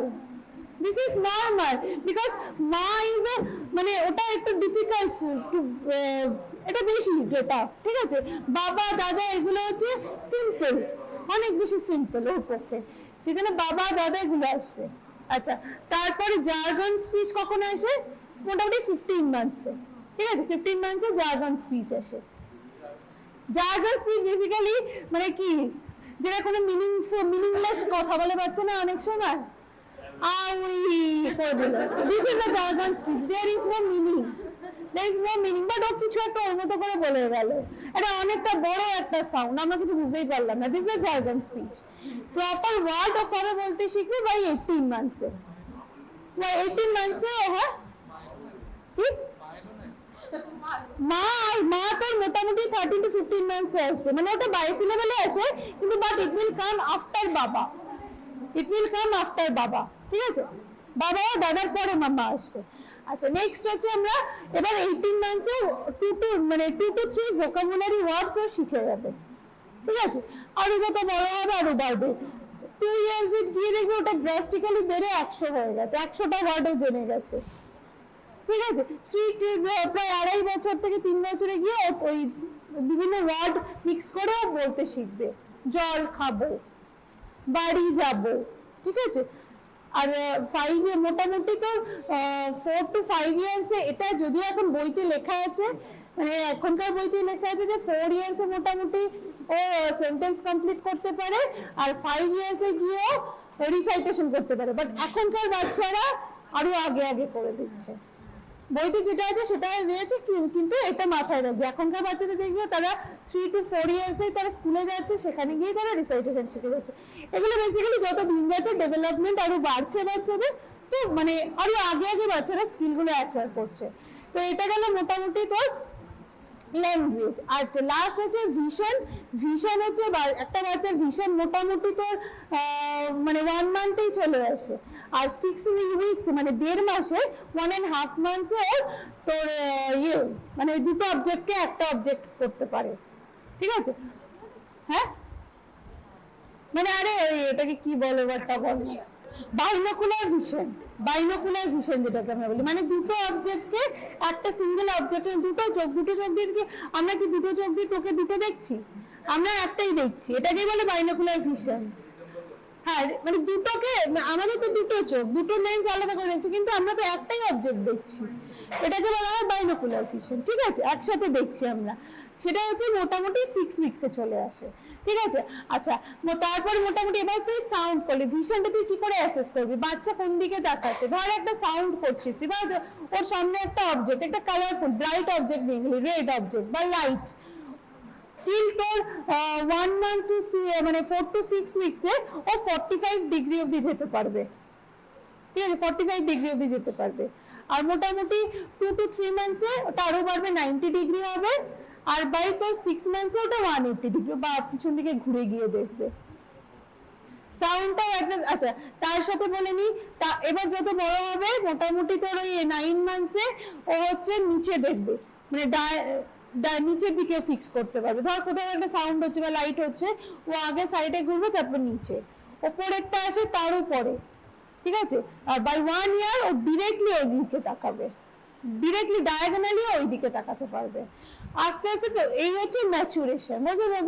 this is normal because মা ইজ এ মানে ওটা একটু ডিফিকাল্ট, এটা বেশি টাফ, ঠিক আছে। বাবা দাদা এগুলো হচ্ছে সিম্পল, অনেক বেশি সিম্পল ওর পক্ষে, সেজন্য বাবা দাদা এগুলো আসবে। আচ্ছা তারপরে জার্গন স্পিচ কখন আসে, মোটামুটি 15 মান্থসে, ঠিক আছে। 15 মান্থসে জার্গন স্পিচ আসে। জার্গন স্পিচ বেসিক্যালি মানে কি, যেটা কোনো মিনিংলেস কথা বলে বাচ্চা না অনেক সময় করে দিল, this is a jargon speech, there is no meaning, there is no meaning, but ও কিছু একটা ওর মতো করে বলে গেল, এটা অনেকটা বড় একটা সাউন্ড, আমরা কিছু বুঝতেই পারলাম না, this is a jargon speech. Proper word ও কবে বলতে শিখবে বাই 18 মান্থসে, 18 মান্থসে। হ্যাঁ কি মা তোর মোটামুটি 13 to 15 মান্থসে আসবে, মানে ওটা বাইসিলেবলে আসে কিন্তু but it will come after বাবা, ইট উইল কাম আফটার বাবা, ঠিক আছে, বাবা ও দাদার পরে মামা আসবে। আচ্ছা নেক্সট হচ্ছে আমরা এবার 18 মান্থসে 2 to 3 ভোকাবুলারি ওয়ার্ডস ও শিখে যাবে, ঠিক আছে। আরো যত বড় হবে আরো বাড়বে, 2 years গিয়ে দেখবে ওটা ড্রাস্টিক্যালি বেড়ে 100 হয়ে গেছে, 100টা ওয়ার্ডও জেনে গেছে, ঠিক আছে। প্রায় 2.5 বছর থেকে 3 বছরে গিয়ে ওই বিভিন্ন ওয়ার্ড মিক্স করে বলতে শিখবে, জল খাবো, বাড়ি যাব, ঠিক আছে। আর 5 মোটামুটি তো 4 to 5 ইয়ার্সে, এটা যদিও এখন বইতে লেখা আছে, মানে এখনকার বইতে লেখা আছে যে 4 ইয়ার্সে মোটামুটি ও সেন্টেন্স কমপ্লিট করতে পারে আর 5 ইয়ার্সে গিয়েও রিসাইটেশন করতে পারে, বাট এখনকার বাচ্চারা আরো আগে করে দিচ্ছে, বইতে যেটা আছে সেটা দিয়েছে, কিন্তু এটা মাথায় রাখবে, এখনকার বাচ্চাদের দেখবে তারা 3 to 4 ইয়ার্সে তারা স্কুলে যাচ্ছে, সেখানে গিয়ে তারা রিসাইটেশন শিখে যাচ্ছে। এগুলো বেসিক্যালি যত দিন যাচ্ছে ডেভেলপমেন্ট আরো বাড়ছে বাচ্চাদের, তো মানে আরো আগে বাচ্চারা স্কিলগুলো অ্যাকোয়ার করছে। তো এটা গেল মোটামুটি তোর ল্যাঙ্গুয়েজ। আর লাস্ট হচ্ছে ভিশন। ভিশন হচ্ছে একটা বাচ্চার ভিশন মোটামুটি তোর মানে 1 মান্থেই চলে আসে, আর 6 উইকস মানে 1.5 মাসে 1.5 মান্থসে ওর তোর মানে দুটো অবজেক্টকে একটা অবজেক্ট করতে পারে, ঠিক আছে? হ্যাঁ মানে আরে এটাকে কি বলে ওয়ার্ডটা বলে, বাইনোকুলার ভিশন। বাইনোকুলার ভিশন যেটাকে আমরা বলি, মানে দুটো অবজেক্টকে একটা সিঙ্গেল অবজেক্ট, দুটো চোখ দিয়ে আমরা কি দুটো চোখ দিয়ে তোকে দুটো দেখছি? আমরা একটাই দেখছি, এটাকেই বলে বাইনোকুলার ভিশন। হ্যাঁ মানে দুটোকে, আমাদের তো দুটো চোখ, দুটো লেন্স আলাদা করে দেখছি, কিন্তু আমরা তো একটাই অবজেক্ট দেখছি, এটাকে বলা হয় বাইনোকুলার ভিশন, ঠিক আছে? একসাথে দেখছি আমরা, সেটা হচ্ছে মোটামুটি 6 উইকসে চলে আসে, ঠিক আছে? আচ্ছা তারপর মোটামুটি এবার তুই সাউন্ড করলি, ভিশনটা তুই কি করে অ্যাসেস করবি? বাচ্চা কোন দিকে তাকাচ্ছে, ধর একটা সাউন্ড করছিস, এবার ওর সামনে একটা অবজেক্ট, একটা কালারফুল ব্রাইট অবজেক্ট নিয়ে গেলি, রেড অবজেক্ট বা লাইট, টিল তোর 1 মান্থ টু মানে 4 to 6 উইকসে ও 45 ডিগ্রি অবধি যেতে পারবে, ঠিক আছে? 45 ডিগ্রি অবধি যেতে পারবে। আর মোটামুটি 2 to 3 মান্থসে ওটা আরো বাড়বে, 90 ডিগ্রি হবে। আর বাই তোর 6 মান্থসে ওটা 180 ডিগ্রি বা পিছন দিকে ঘুরে গিয়ে দেখবে। সাউন্ডটাও একটা, আচ্ছা তার সাথে বলে নি, তা এবার যত বড় হবে মোটামুটি তোর ওই 9 মান্থসে ও হচ্ছে নিচে দেখবে, মানে নিচের দিকে ফিক্স করতে পারবে। ধর কোথাও একটা সাউন্ড হচ্ছে বা লাইট হচ্ছে, ও আগে সাইডে ঘুরবে, তারপর নিচে, ওপরেরটা আসে তার উপরে, ঠিক আছে? আর বাই 1 ইয়ার ও ডিরেক্টলি ওই দিকে তাকাবে, ডিরেক্টলি ডায়াগোনালি ওই দিকে তাকাতে পারবে। আস্তে আস্তে তো এই হচ্ছে ম্যাচুরেশন,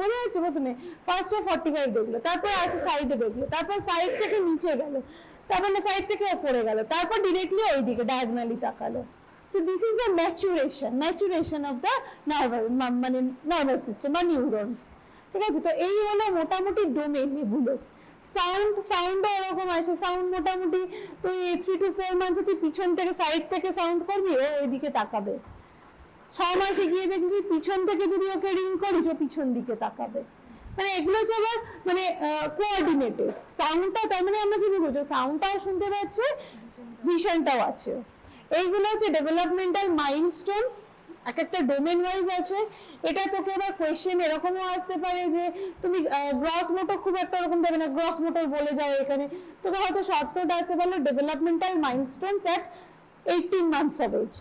বোঝা যাচ্ছে? প্রথমে ফার্স্টে 45 দেখলো, তারপর আসে সাইডে দেখলো, তারপর সাইড থেকে নিচে গেল, তারপর সাইড থেকে ওপরে গেল, তারপর ডিরেক্টলি ওই দিকে ডায়াগোনালি তাকালো। So this is the maturation of the মানে নার্ভাস সিস্টেম বা নিউরনস, ঠিক আছে? তো এই হলো মোটামুটি ডোমেন এগুলো। সাউন্ডও এরকম আসে, সাউন্ড মোটামুটি তুই 3 to 4 মান্থসে তুই পিছন থেকে সাইড থেকে সাউন্ড করবি, ও ওইদিকে তাকাবে। 6 মাসে গিয়ে দেখবি পিছন থেকে যদি ওকে রিং করিস, ও পিছন দিকে তাকাবে। মানে এগুলো হচ্ছে আবার মানে কোঅর্ডিনেটেড সাউন্ডটা, তার মানে আমরা কি বুঝবো? সাউন্ডটাও শুনতে পাচ্ছে, ভিশনটাও আছে। এইগুলো হচ্ছে ডেভেলপমেন্টাল মাইলস্টোন, এক একটা ডোমেন ওয়াইজ আছে। এটা তোকে আবার কোয়েশ্চেন এরকমও আসতে পারে যে তুমি গ্রস মোটর খুব একটা ওরকম দেবে না, গ্রস মোটর বলে যাও এখানে, তোকে হয়তো শর্ট নোট আসতে পারলো developmental milestones at 18 months of age।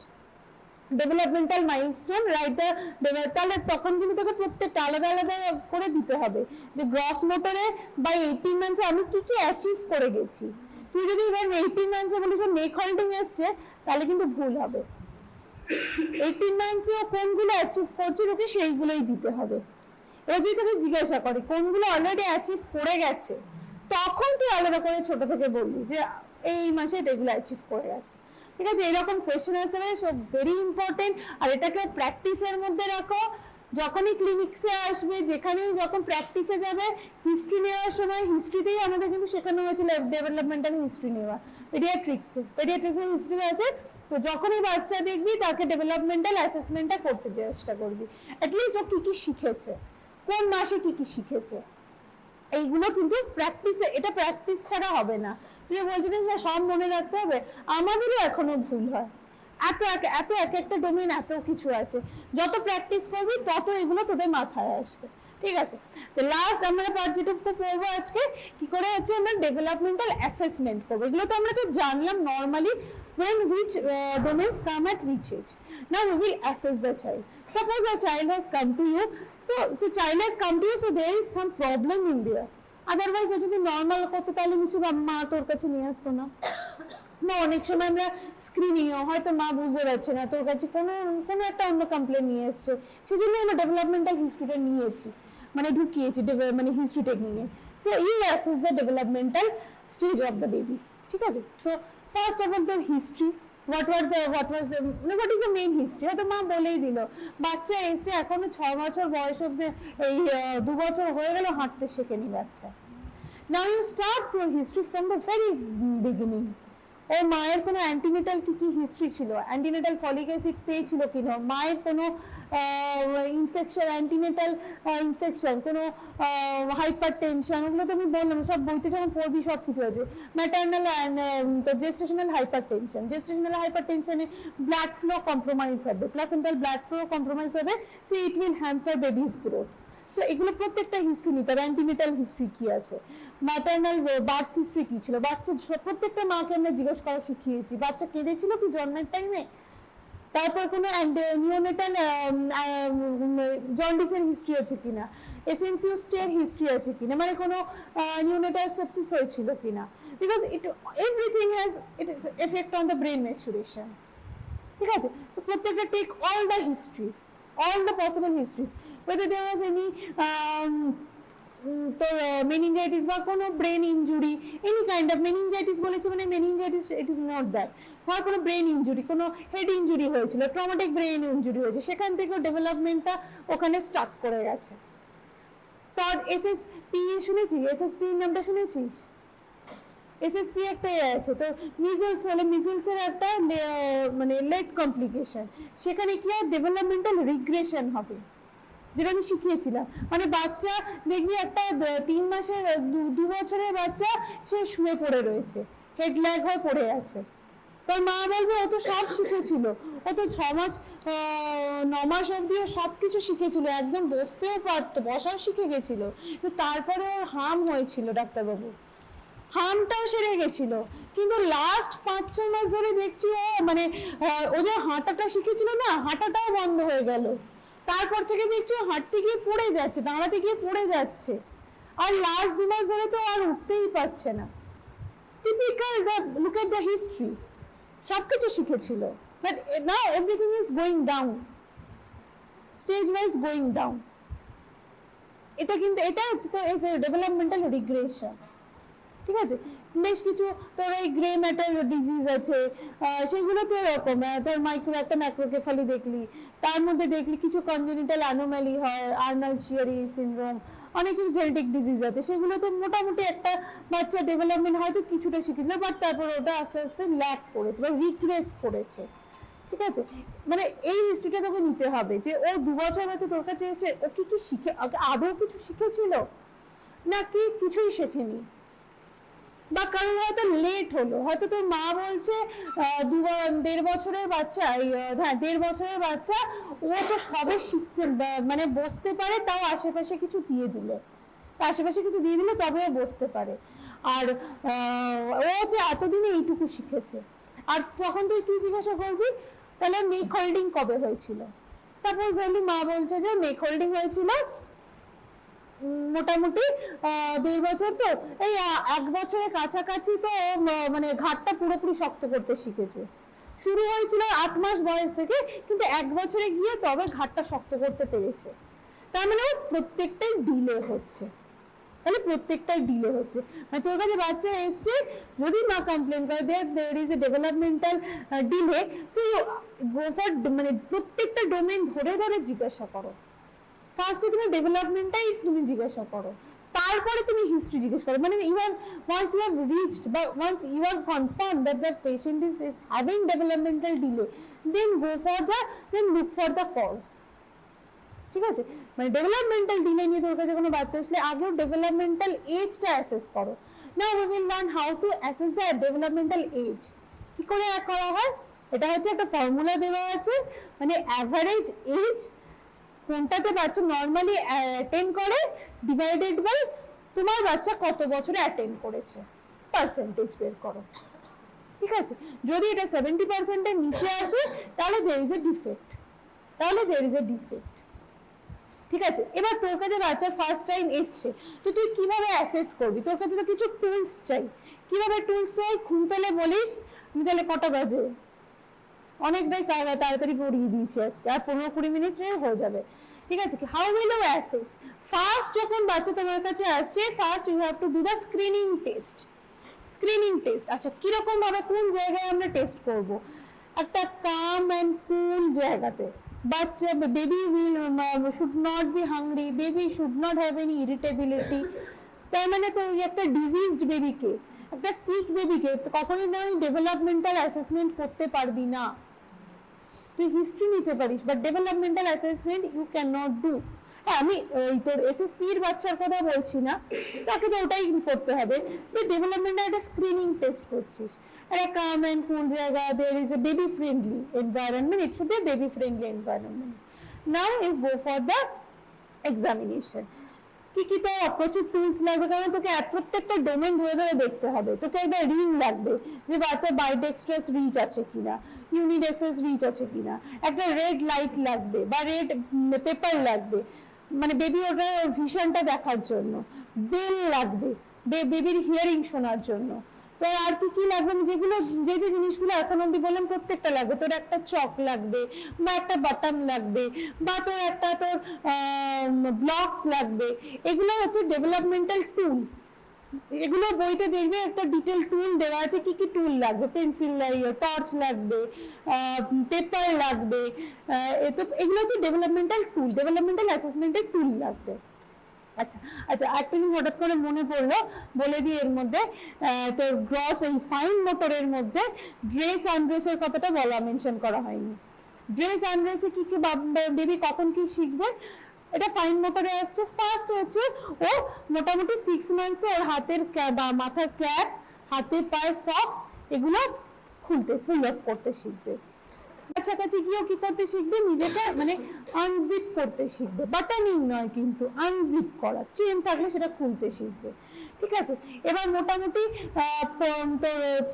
Developmental milestone write the, তাহলে তখন কিন্তু তোকে প্রত্যেকটা আলাদা আলাদা করে দিতে হবে যে গ্রস মোটরে বাই 18 মান্থসে আমি কি কি অ্যাচিভ করে গেছি। তুই যদি এবার 18 মান্থসে বলিস নেক হোল্ডিং এসছে, তাহলে কিন্তু ভুল হবে। 18 মান্থসে কোনগুলো অ্যাচিভ করছে ওকে সেইগুলোই দিতে হবে। এবার যদি তোকে জিজ্ঞাসা করে কোনগুলো অলরেডি অ্যাচিভ করে গেছে, তখন তুই আলাদা করে ছোট থেকে বলবি যে এই মাসে এগুলো অ্যাচিভ করে গেছে, ঠিক আছে? এরকম কোয়েশ্চেন আসতে পারে, সব ভেরি ইম্পর্টেন্ট। আর এটাকে প্র্যাকটিসের মধ্যে রাখো, যখনই ক্লিনিক্সে আসবে, যেখানেই যখন প্র্যাকটিসে যাবে, হিস্ট্রি নেওয়ার সময় হিস্ট্রিতেই আমাদের কিন্তু শেখানো হয়েছিল ডেভেলপমেন্টাল হিস্ট্রি নেওয়া, পেডিয়াট্রিক্সের হিস্ট্রিতে আছে। তো যখনই বাচ্চা দেখবি তাকে ডেভেলপমেন্টাল অ্যাসেসমেন্টটা করতে চেষ্টা করবি, অ্যাটলিস্ট ও কি কি শিখেছে, কোন মাসে কি কি শিখেছে, এইগুলো কিন্তু প্র্যাকটিসে, এটা প্র্যাকটিস ছাড়া হবে না। তুই বলছিস সব মনে রাখতে হবে, আমাদেরও এখনো ভুল হয়, এত এক একটা ডোমেন এত কিছু আছে, যত প্র্যাকটিস করবি তত এগুলো তোদের মাথায় আসবে, ঠিক আছে? তো লাস্ট আমরা পার্ট যেটুকু পড়বো আজকে, কি করে হচ্ছে আমরা ডেভেলপমেন্টাল অ্যাসেসমেন্ট করবো। এগুলো তো আমরা তো জানলাম normally, when which domains come at which age. Now we will assess the child. Suppose a child has come to you, so child has come to you, so there is some problem in there. Otherwise যদি নর্মাল করতে তাহলে নিশ্চয়ই মা তোর কাছে নিয়ে আসতো না। না, অনেক সময় আমরা স্ক্রিনিং হয়তো মা বুঝতে পারছে না, তোর কাছে কোনো একটা অন্য কমপ্লেন নিয়ে এসছে, সেজন্য আমরা ডেভেলপমেন্টাল হিস্ট্রিটা নিয়েছি, মানে ঢুকিয়েছি মানে হিস্ট্রি টেকনিকে। So you assess the developmental stage of the baby, ঠিক আছে? So first of all the history, what is the main history? হয়তো মা বলেই দিল, বাচ্চা এসে এখনো 6 বছর বয়স অব্দি, এই 2 বছর হয়ে গেল হাঁটতে শেখেনি বাচ্চা। Now you start your history from the very beginning. ও ও মায়ের কোনো অ্যান্টিনেটাল কি হিস্ট্রি ছিল, অ্যান্টিনেটাল ফলিক অ্যাসিড পেয়েছিল কিনা, মায়ের কোনো ইনফেকশন, অ্যান্টিনেটাল ইনফেকশন, কোনো হাইপার টেনশন, ওগুলো তো আমি বললাম সব বইতে যখন পড়বি সব কিছু আছে। ম্যাটার্নাল তো gestational hyper tension, gestational hyper টেনশনে ব্লাড ফ্লো কম্প্রোমাইজ হবে, প্লাসেন্টাল ব্লাড ফ্লো কম্প্রোমাইজ হবে, so it will hamper babies growth. So এগুলো প্রত্যেকটা হিস্ট্রি নিতে হবে। অ্যান্টিনেটাল হিস্ট্রি কি আছে, ম্যাটার্নাল বার্থ হিস্ট্রি কি ছিল, বাচ্চা প্রত্যেকটা মাকে আমরা জিজ্ঞেস করা শিখিয়েছি, বাচ্চা কেঁদেছিল কি জন্মের টাইমে, তারপর কোনো নিওনেটাল জন্ডিসের হিস্ট্রি আছে কিনা, এসেন্সিও স্টের হিস্ট্রি আছে কিনা, মানে কোনো নিওনেটাল সেপসিস হয়েছিল কিনা, because everything has it is effect on the brain maturation. ঠিক আছে, প্রত্যেকটা take all the histories, all the possible histories, whether there was any meningitis বা কোনো brain injury, any kind of meningitis বলেছে মানে meningitis it is not that, ধর কোনো ব্রেন ইনজুরি, কোনো হেড ইনজুরি হয়েছিল, ট্রমাটিক ব্রেন ইনজুরি হয়েছে, সেখান থেকেও ডেভেলপমেন্টটা ওখানে স্টার্ট করে গেছে। তোর এসএসপি শুনেছিস, এসএসপি নামটা শুনেছিস? এসএসপি একটা আছে, তো মিজলস হলে মিজলসের একটা মানে লেট কমপ্লিকেশন, সেখানে কি হয় ডেভেলপমেন্টাল রিগ্রেশন হবে, যেটা আমি শিখিয়েছিলাম। মানে বাচ্চা দেখবি একটা 3 মাসের 2 বছরের বাচ্চা সে শুয়ে পড়ে রয়েছে, হেড ল্যাগ হয়ে পড়ে আছে, তোর মা বলবে ও তো সব শিখেছিল, ও তো 6 মাস 9 মাস অব্দিও সব কিছু শিখেছিল, একদম বসতেও পারতো, বসাও শিখে গেছিল, তো তারপরে ওর হার্ম হয়েছিল ডাক্তারবাবু, হার্মটাও সেরে গেছিল, কিন্তু লাস্ট 5-6 মাস ধরে দেখছি ও মানে ও যে হাঁটাটা শিখেছিল না, হাঁটাটাও বন্ধ হয়ে গেল, তারপর থেকে দেখছি হাঁটতে গিয়ে পড়ে যাচ্ছে, দাঁড়াতে গিয়ে পড়ে যাচ্ছে, আর লাস্ট 2 মাস ধরে তো আর উঠতেই পারছে না। Typical, look at the history, সবকিছু শিখেছিল, but now everything is going down, stage wise going down. এটা কিন্তু এটা হচ্ছে তো এজ এ ডেভেলপমেন্টাল রিগ্রেশন। ঠিক আছে, বেশ কিছু তোর এই গ্রে ম্যাটার ডিজিজ আছে, সেগুলো তো এরকম, তোর মাইক্রো একটা ম্যাক্রোকেফালি দেখলি, তার মধ্যে দেখলি কিছু কনজেনিটাল অ্যানোমালি হয়, আর্নাল্ড চিয়ারি সিনড্রোম, অনেক কিছু জেনেটিক ডিজিজ আছে, সেগুলো তো মোটামুটি একটা বাচ্চা ডেভেলপমেন্ট হয়তো কিছুটা শিখেছিল, বাট তারপর ওটা আস্তে আস্তে ল্যাক করেছে বা রিগ্রেস করেছে। ঠিক আছে, মানে এই হিস্ট্রিটা তোকে নিতে হবে যে ও 2 বছর বাচ্চা তোর কাছে এসে ও কি শিখে, আদৌ কিছু শিখেছিল নাকি কিছুই শেখেনি, বা কারণ হয়তো লেট হলো, হয়তো তোর মা বলছে 1.5 বছরের বাচ্চা, হ্যাঁ 1.5 বছরের বাচ্চা, ও তো সবে শিখতে মানে বসতে পারে, তাও আশেপাশে কিছু দিয়ে দিলে, তবে ও বসতে পারে, আর ও যে এতদিনে এইটুকু শিখেছে। আর তখন তুই কি জিজ্ঞাসা করবি, তাহলে নেক হোল্ডিং কবে হয়েছিল, সাপোজ ধরলি মা বলছে যে নেক হোল্ডিং হয়েছিল মোটামুটি 1.5 বছর, তো এই 1 বছরের কাছাকাছি তো মানে ঘাটটা পুরোপুরি শক্ত করতে শিখেছে, শুরু হয়েছিল 8 মাস বয়স থেকে, কিন্তু 1 বছরে গিয়ে তবে ঘাটটা শক্ত করতে পেরেছে, তার মানে প্রত্যেকটাই ডিলে হচ্ছে, তাহলে প্রত্যেকটাই ডিলে হচ্ছে, মানে তোর কাছে বাচ্চা এসছে, যদি মা কমপ্লেন করে there is a developmental delay, so go for মানে প্রত্যেকটা ডোমেন ধরে ধরে জিজ্ঞাসা করো, ফার্স্টে তুমি ডেভেলপমেন্টটাই তুমি জিজ্ঞাসা করো, তারপরে তুমি হিস্ট্রি জিজ্ঞেস করো, মানে even once you have reached বা once you are confirm that the patient is having developmental delay, then look for the cause. ঠিক আছে, মানে ডেভেলপমেন্টাল ডিলে নিয়ে তোর কাছে কোনো বাচ্চা আসলে আগেও ডেভেলপমেন্টাল এজটা অ্যাসেস করো। Now we will learn how to assess the developmental age. কি করে করা হয়, এটা হচ্ছে একটা ফর্মুলা দেওয়া আছে, মানে অ্যাভারেজ এজ কোনটাতে বাচ্চা নর্মালি অ্যাটেন্ড করে ডিভাইডেড বাই তোমার বাচ্চা কত বছরে অ্যাটেন্ড করেছে, পার্সেন্টেজ বের করো। ঠিক আছে, যদি এটা 70%-এর নিচে আসে তাহলে there is a defect, ঠিক আছে। এবার তোর কাছে বাচ্চা ফার্স্ট টাইম এসছে, তো তুই কিভাবে অ্যাসেস করবি, তোর কাছে তো কিছু টুলস চাই। কিভাবে টুলস চাই, ঘুম পেলে বলিস আমি তাহলে কটা বাজে, অনেকটাই তাড়াতাড়ি পড়িয়ে দিয়েছি আজকে, আর 15-20 মিনিটে হয়ে যাবে। ঠিক আছে, how will you assess? First যখন বাচ্চা তোমার কাছে আসছে, first you have to do the screening test. আচ্ছা, কিরকম ভাবে কোন জায়গায় আমরা টেস্ট করব? একটা কাম অ্যান্ড কুল জায়গাতে। বাচ্চা baby should not be hungry, baby should not have any irritability. তার মানে তো একটা ডিজিজড বেবিকে একটা সিক বেবিকে কখনোই না ডেভেলপমেন্টাল অ্যাসেসমেন্ট করতে পারবি না। তুই হিস্ট্রি নিতে পারিস, but developmental assessment you can not do. হ্যাঁ, আমি ওই তোর এসএসপি এর বাচ্চার কথা বলছি না, তাকে তো ওটাই করতে হবে। তুই ডেভেলপমেন্টাল একটা স্ক্রিনিং টেস্ট করছিস, একটা কাম অ্যান্ড কুল জায়গা, there is a baby friendly environment, it should be a baby friendly environment. Now you go for the examination. কি কি তোর প্রচুর টুলস লাগবে, কারণ তোকে প্রত্যেকটা ডোমেন ধরে ধরে দেখতে হবে। তোকে একটা রিং লাগবে যে বাচ্চার বাইডেক্সট্রাস রিচ আছে কিনা, ইউনিডেক্সাস রিচ আছে কিনা, একটা রেড লাইট লাগবে বা রেড পেপার লাগবে, মানে বেবি ওটার ভিশনটা দেখার জন্য, বেল লাগবে বেবির হিয়ারিং শোনার জন্য। তো আর কি কি লাগবে, যেগুলো যে যে জিনিসগুলো এখন অব্দি বললাম প্রত্যেকটা লাগবে। তোর একটা চক লাগবে বা একটা বাটন লাগবে বা তোর একটা তোর ব্লকস লাগবে। এগুলো হচ্ছে ডেভেলপমেন্টাল টুল। এগুলো বইতে দেখবে একটা ডিটেল টুল দেওয়া আছে, কি কি টুল লাগবে, পেন্সিল লাগবে, টর্চ লাগবে, পেপার লাগবে। তো এগুলো হচ্ছে ডেভেলপমেন্টাল টুল, ডেভেলপমেন্টাল অ্যাসেসমেন্টের টুল লাগবে। আচ্ছা আচ্ছা, একটা জিনিস হঠাৎ করে মনে পড়লো, বলে দিই। এর মধ্যে তোর গ্রস এই ফাইন মোটরের মধ্যে ড্রেস আনড্রেসের কথাটা মেনশন করা হয়নি। ড্রেস আনড্রেসে কি কি বেবি কখন কি শিখবে, এটা ফাইন মোটরে আসছে। ফার্স্ট হচ্ছে ও মোটামুটি 6 মান্থসে ওর হাতের বা মাথার ক্যাপ, হাতে পায়ে সক্স, এগুলো খুলতে পুল অফ করতে শিখবে। কাছাকাছি গিয়েও কি করতে শিখবে, নিজেকে মানে আনজিপ করতে শিখবে, বাটনিং নয় কিন্তু আনজিপ করা, চেন থাকলে সেটা খুলতে শিখবে। ঠিক আছে, এবার মোটামুটি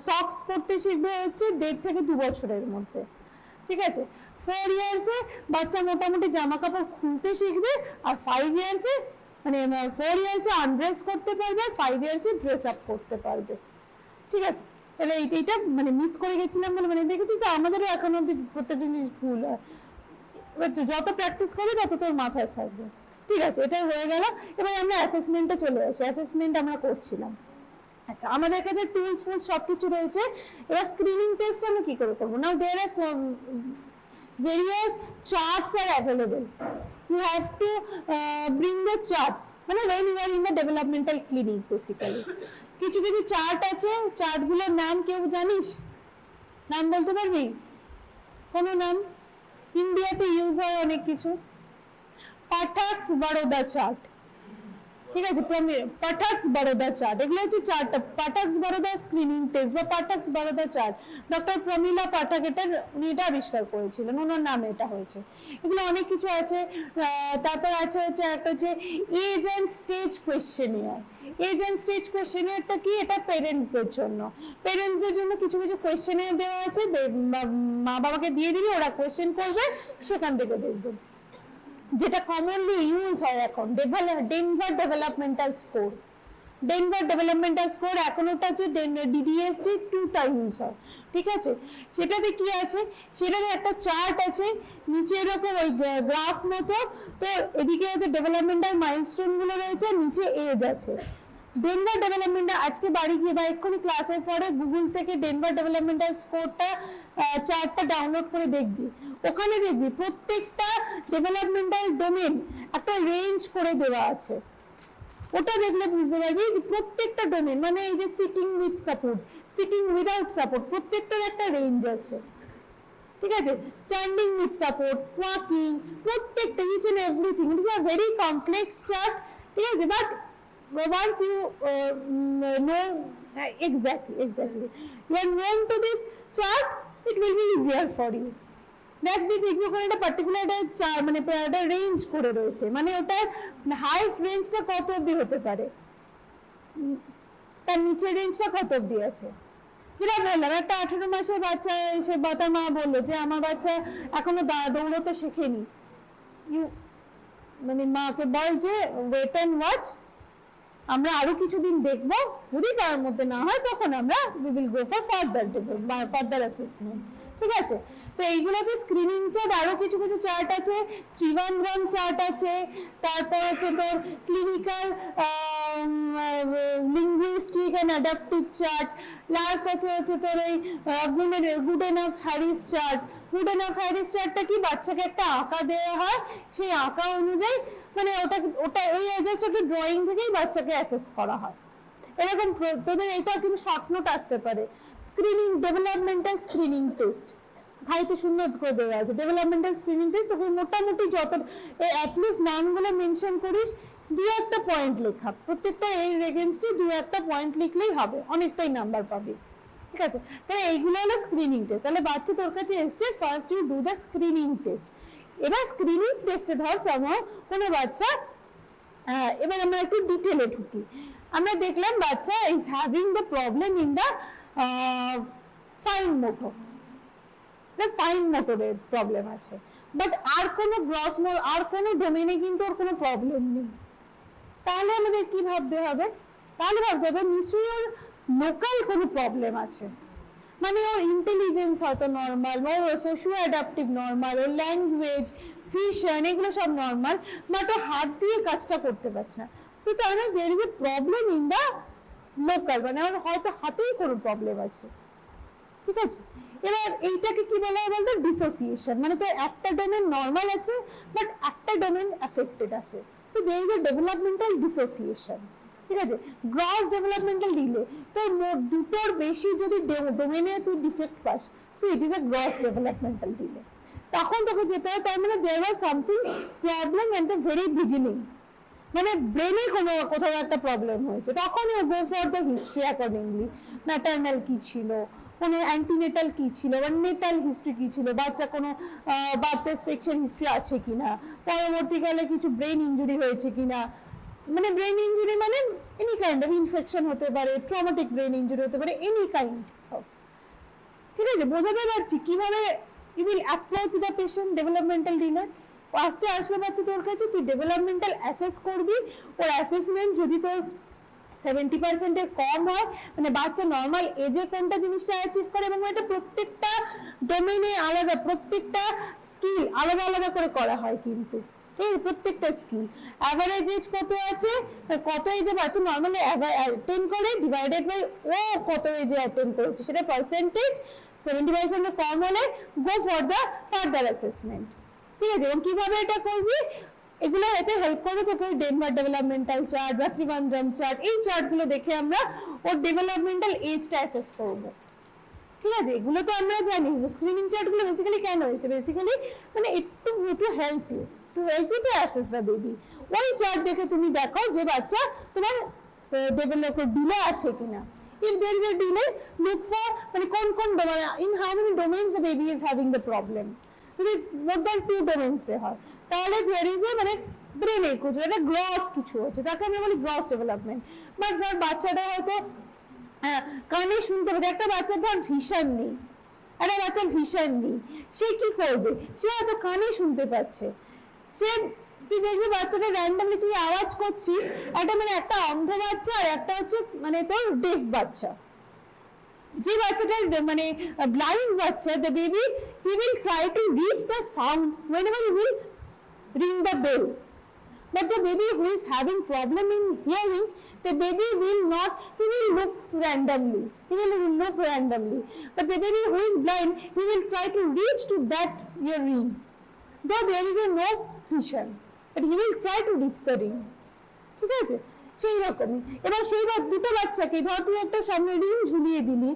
সক্স পরতে শিখবে হচ্ছে 1.5 থেকে 2 বছরের মধ্যে। ঠিক আছে, 4 ইয়ার্সে বাচ্চা মোটামুটি জামা কাপড় খুলতে শিখবে, আর 5 ইয়ার্সে মানে 4 ইয়ার্সে আনড্রেস করতে পারবে, আর 5 ইয়ার্সে ড্রেস আপ করতে পারবে। ঠিক আছে, তাহলে এইটা মানে মিস করে গেছিলাম বলে, মানে দেখেছিস আমাদেরও এখন অব্দি প্রত্যেকটা জিনিস ভুল হয়। এবার যত প্র্যাকটিস করবে তত তোর মাথায় থাকবে। ঠিক আছে, এটা হয়ে গেল। এবার আমরা অ্যাসেসমেন্টে চলে আসি। অ্যাসেসমেন্ট আমরা করছিলাম। আচ্ছা, আমাদের কাছে টুলস ফুলস সবকিছু রয়েছে। এবার স্ক্রিনিং টেস্ট আমরা কি করে করবো না, দেয়ার আর various charts are available. You have to bring the charts, মানে when you are in the developmental clinic basically. কিছু কিছু চার্ট আছে, চার্টগুলোর নাম কেউ জানিস? নাম বলতে পারবি কোনো নাম? ইন্ডিয়াতে ইউজ হয় অনেক কিছু। পাঠাক্স বরোদা চার্ট, ঠিক আছে, পাঠাক্স বরোদা চার্ট, এগুলো হচ্ছে চার্টটা। পাঠাক্স বরোদা স্ক্রিনিং টেস্ট বা পাঠাক্স বরোদা চার্ট, ডক্টর প্রমীলা পাঠক উনি এটা আবিষ্কার করেছিলেন, ওনার নামে এটা হয়েছে। এগুলো অনেক কিছু আছে। তারপর আছে হচ্ছে একটা হচ্ছে age and stage questionnaire. Age and stage কোয়েশ্চেনিয়ারটা কি, এটা পেরেন্টসদের জন্য। পেরেন্টসদের জন্য কিছু কিছু কোয়েশ্চেনিয়ার দেওয়া আছে, মা বাবাকে দিয়ে দিবি, ওরা কোয়েশ্চেন করবে, সেখান থেকে দেখবেন। যেটা কমনলি ইউজ হয় এখন, Denver developmental score. Denver developmental score এখন ওটা হচ্ছে ডিডিএসটি 2টা ইউজ হয়। ঠিক আছে, সেটাতে কি আছে, সেটাতে একটা চার্ট আছে, নিচে এরকম ওই গ্রাফ মতো, তো এদিকে হচ্ছে ডেভেলপমেন্টাল মাইলস্টোন গুলো রয়েছে, নিচে এজ আছে। ডেনভার ডেভেলপমেন্টাল, আজকে বাড়ি গিয়ে বা এক্ষুনি ক্লাসের পরে গুগল থেকে ডেনভার ডেভেলপমেন্টাল স্কোরটা চার্টটা ডাউনলোড করে দেখবি। ওখানে দেখবি প্রত্যেকটা ডেভেলপমেন্টাল ডোমেন একটা রেঞ্জ করে দেওয়া আছে। ওটা দেখলে বুঝতে পারবি যে প্রত্যেকটা ডোমেন, মানে এই যে sitting with support, sitting without support, প্রত্যেকটার একটা রেঞ্জ আছে। ঠিক আছে, স্ট্যান্ডিং উইথ সাপোর্ট, ওয়াকিং, প্রত্যেকটা each and everything. It is a very complex chart. ঠিক আছে, but once you know exactly you are known to this chart, it will be easier for you. দেখবি ওখানে একটা পার্টিকুলার একটা মানে একটা রেঞ্জ করে রয়েছে, মানে ওটার হাইস্ট রেঞ্জটা কত অবধি হতে পারে, তার নিচের রেঞ্জটা কত অবধি আছে। যেটা বললাম, একটা 18 মাসের বাচ্চা এসে তার মা বললো যে আমার বাচ্চা এখনো দৌড়তে শেখেনি, মানে মাকে বল যে ওয়েট অ্যান্ড ওয়াচ, আমরা আরো কিছুদিন দেখবো, যদি তার মধ্যে না হয় তখন আমরা we will go for further assessment. ঠিক আছে, তো এইগুলো হচ্ছে স্ক্রিনিং চার্ট। আরো কিছু কিছু চার্ট আছে, 3-1-1 চার্ট আছে, তারপর হচ্ছে তোর clinical linguistic and adaptive chart. Last আছে হচ্ছে তোর এই good enough Harris chart. Good enough Harris চার্টটা কি, বাচ্চাকে একটা আঁকা দেওয়া হয়, সেই আঁকা অনুযায়ী মানে ওটা ওই জাস্ট একটা ড্রয়িং থেকেই বাচ্চাকে অ্যাসেস করা হয়। এরকম তোদের এটা কিন্তু শর্ট নোট আসতে পারে। স্ক্রিনিং, ডেভেলপমেন্টাল স্ক্রিনিং টেস্ট ভাইতে শূন্য করে দেওয়া আছে। ডেভেলপমেন্টাল স্ক্রিনিং টেস্ট ওকে মোটামুটি যত অ্যাটলিস্ট নামগুলো মেনশন করিস, দু একটা পয়েন্ট লেখা, প্রত্যেকটা এই এগেইনস্টে দু একটা পয়েন্ট লিখলেই হবে, অনেকটাই নাম্বার পাবি। ঠিক আছে, তাহলে এইগুলো হলো স্ক্রিনিং টেস্ট। তাহলে বাচ্চা তোর কাছে এসছে, first you do the screening test. এবার স্ক্রিনিং টেস্টে ধর কোনো বাচ্চা, এবার আমরা একটু ডিটেলে ঢুকি। আমরা দেখলাম বাচ্চা is having the problem in the fine motor, fine মোটরের প্রবলেম আছে, বাট আর কোনো গ্রস আর কোনো ডোমেনে কিন্তু ওর কোনো প্রবলেম নেই। তাহলে আমাদের কি ভাবতে হবে? তাহলে ভাবতে হবে নিশ্চয়ই ওর লোকাল কোনো প্রবলেম আছে, মানে ওর ইন্টেলিজেন্স হয়তো নর্মাল, ওর সোশিও অ্যাডাপটিভ নর্মাল, ওর ল্যাঙ্গুয়েজ, ভিশন এগুলো সব নর্মাল, বাট ও হাত দিয়ে কাজটা করতে পারছে না। সো তার মানে there is a problem in the local, মানে ওর হয়তো হাতেই কোনো প্রবলেম আছে। ঠিক আছে, এবার এইটাকে কি বলা হয় বলতো? ডিসোসিয়েশন। মানে তো একটা ডোমেন নর্মাল আছে বাট একটা ডোমেন অ্যাফেক্টেড আছে, so there is a developmental dissociation. ঠিক আছে, গ্রস ডেভেলপমেন্টাল ডিলে, তো দুটোর বেশি যদি ডোমেনে তুই ডিফেক্ট পাস, so it is a gross developmental delay. তখন তোকে যেতে হয়, তার মানে there was something problem at the very beginning, মানে ব্রেনে কোনো কোথাও একটা প্রবলেম হয়েছে, তখন you go for the history accordingly. Maternal কি ছিল, কোনো অ্যান্টিনেটাল কি ছিল, বা নেটাল হিস্ট্রি কি ছিল, বাচ্চা কোনো বার্থ সেকশন হিস্ট্রি আছে কিনা, পরবর্তীকালে কিছু ব্রেন ইঞ্জুরি হয়েছে কিনা, মানে ব্রেন ইঞ্জুরি মানে এনি কাইন্ড অফ ইনফেকশন হতে পারে, ট্রমাটিক ব্রেন ইঞ্জুরি হতে পারে, এনি কাইন্ড অফ। ঠিক আছে, বোঝাতে পারছি কিভাবে you will approach the patient developmental delay. ফার্স্টে আসবে বাচ্চা তোর কাছে, তুই ডেভেলপমেন্টাল অ্যাসেস করবি, ওর অ্যাসেসমেন্ট যদি তোর 70% কম হয়, মানে বাচ্চা নর্মাল এজে কোনটা জিনিসটা অ্যাচিভ করে, এবং এটা প্রত্যেকটা ডোমেনে আলাদা, প্রত্যেকটা স্কিল আলাদা আলাদা করে করা হয় কিন্তু, এই প্রত্যেকটা স্কিল অ্যাভারেজ এজ কত আছে, কত এজে বাচ্চা নর্মালি অ্যাটেন্ড করে, ডিভাইডেড বাই ও কত এজে অ্যাটেন্ড করেছে, সেটা পার্সেন্টেজ 70% কম হলে গো ফর দ্য ফার্দার অ্যাসেসমেন্ট। ঠিক আছে, এবং কিভাবে এটা করবি, এগুলো এতে হেল্প করবে তোকে ডেনভার ডেভেলপমেন্টাল চার্ট বা ত্রিবান্দ্রম চার্ট, এই চার্টগুলো দেখে আমরা ওর ডেভেলপমেন্টাল এজটা অ্যাসেস করব। ঠিক আছে, এগুলো তো আমরা জানি। স্ক্রিনিং চার্টগুলো বেসিক্যালি কেন হয়েছে? বেসিক্যালি মানে to help you to assess the baby. ওই চার্ট দেখে তুমি দেখো যে বাচ্চা তোমার ডেভেলপ ডিলে আছে কিনা। If there is a delay, look for মানে কোন in how many domains the baby is having the problem. যদি more than 2 domains এ হয়, তাহলে there is a মানে ব্রেনে কিছু একটা গ্রস কিছু হচ্ছে, তাকে আমরা বলি গ্রস ডেভেলপমেন্ট। বাট ধর বাচ্চাটা হয়তো কানে শুনতে পাচ্ছে, একটা বাচ্চার ধর ভিশন নেই, একটা বাচ্চার ভিশন নেই, সে কি করবে? সে হয়তো কানে শুনতে পাচ্ছে, সে তুই দেখবি বাচ্চাটা র্যান্ডামলি তুই আওয়াজ করছিস, একটা মানে একটা অন্ধ বাচ্চা আর একটা হচ্ছে মানে তোর ডেফ বাচ্চা। যে বাচ্চাটার মানে ব্লাইন্ড বাচ্চা, the baby he will try to reach the sound whenever he will ring the bell, but the baby who is having problem in hearing, the baby will not, he will look randomly, but the baby who is blind, he will try to reach to that your ring, though there is a no vision, but he will try to reach the ring. ঠিক আছে, সেই রকমই। এবার সেই দুটো বাচ্চাকে ধর তুই একটা সামনে রিং ঝুলিয়ে দিলি,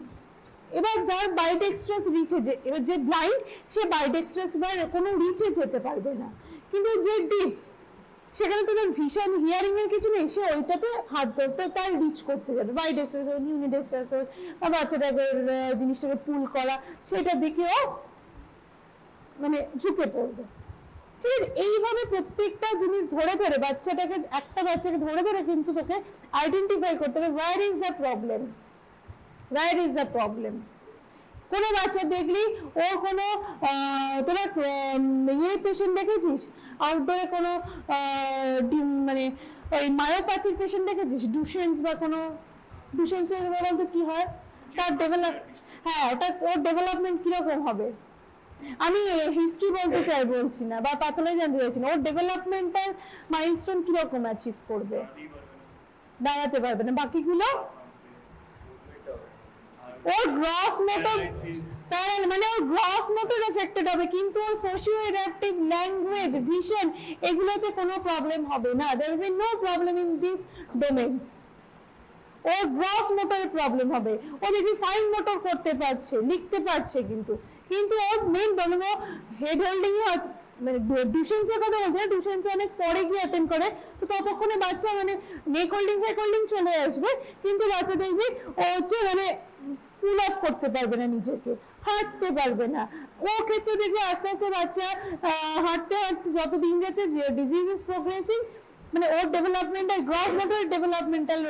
এবার ধর বাইডেক্সট্রাস রিচে, এবার যে ব্লাইন্ড সে বাইডেক্সট্রাস বা কোনো রিচে যেতে পারবে না, কিন্তু যে ডিফ সেখানে তো তার ভিশন হিয়ারিং এর কিছু নেই, সে ওইটাতে হাত ধরতে তার রিচ করতে যাবে, বাইডেক্সট্রাস হোক ইউনিডেক্সট্রাস হোক, বাচ্চাটাকে জিনিসটাকে পুল করা, সেটা দেখেও মানে ঝুঁকে পড়বে। ঠিক আছে, এইভাবে প্রত্যেকটা জিনিস ধরে ধরে বাচ্চাটাকে, একটা বাচ্চাকে ধরে ধরে কিন্তু তোকে আইডেন্টিফাই করতে হবে where is the problem. কোনো বাচ্চা দেখলি ওর কোনো তোরা পেশেন্ট দেখেছিস আউটডোরে, কোনো মানে ওই মায়োপ্যাথির পেশেন্ট দেখেছিস, ডুশেন্স বা কোনো ডুশেন্সের বলতে কি হয় তার ওর ডেভেলপমেন্ট কিরকম হবে? আমি হিস্ট্রি বলছি না বা প্যাথোলজি জানতে চাইছি না, ওর ডেভেলপমেন্টাল মাইলস্টোন কিরকম অ্যাচিভ করবে? দাঁড়াতে পারবে না, বাকিগুলো ওর গ্রস মোটর, মানে ওর গ্রস মোটর এফেক্টেড হবে, কিন্তু ওর সোশিও অ্যাডাপটিভ, ল্যাঙ্গুয়েজ, ভিশন এগুলোতে কোনো প্রবলেম হবে না। there will be no problem in these domains. Or gross মোটরের প্রবলেম হবে, ও দেখবি ফাইন মোটর করতে পারছে, লিখতে পারছে, কিন্তু ওর মেইন প্রবলেম ও হেড হোল্ডিং হয়তো মানে ডিউশেন্সের কথা বলছে না, ডিউশেন্স অনেক পরে গিয়ে অ্যাটেন্ড করে, তো ততক্ষণে বাচ্চা মানে নেক হোল্ডিং ফেক হোল্ডিং চলে আসবে, কিন্তু বাচ্চা দেখবি ও হচ্ছে মানে পুল অফ করতে পারবে না নিজেকে, হাঁটতে পারবে না। ও ক্ষেত্রে দেখবে আস্তে আস্তে বাচ্চা হাঁটতে হাঁটতে যত দিন যাচ্ছে ডিজিজ ইজ প্রোগ্রেসিং, মানে ওর ডেভেলপমেন্টাল গ্রস মোটর ডেভেলপমেন্টাল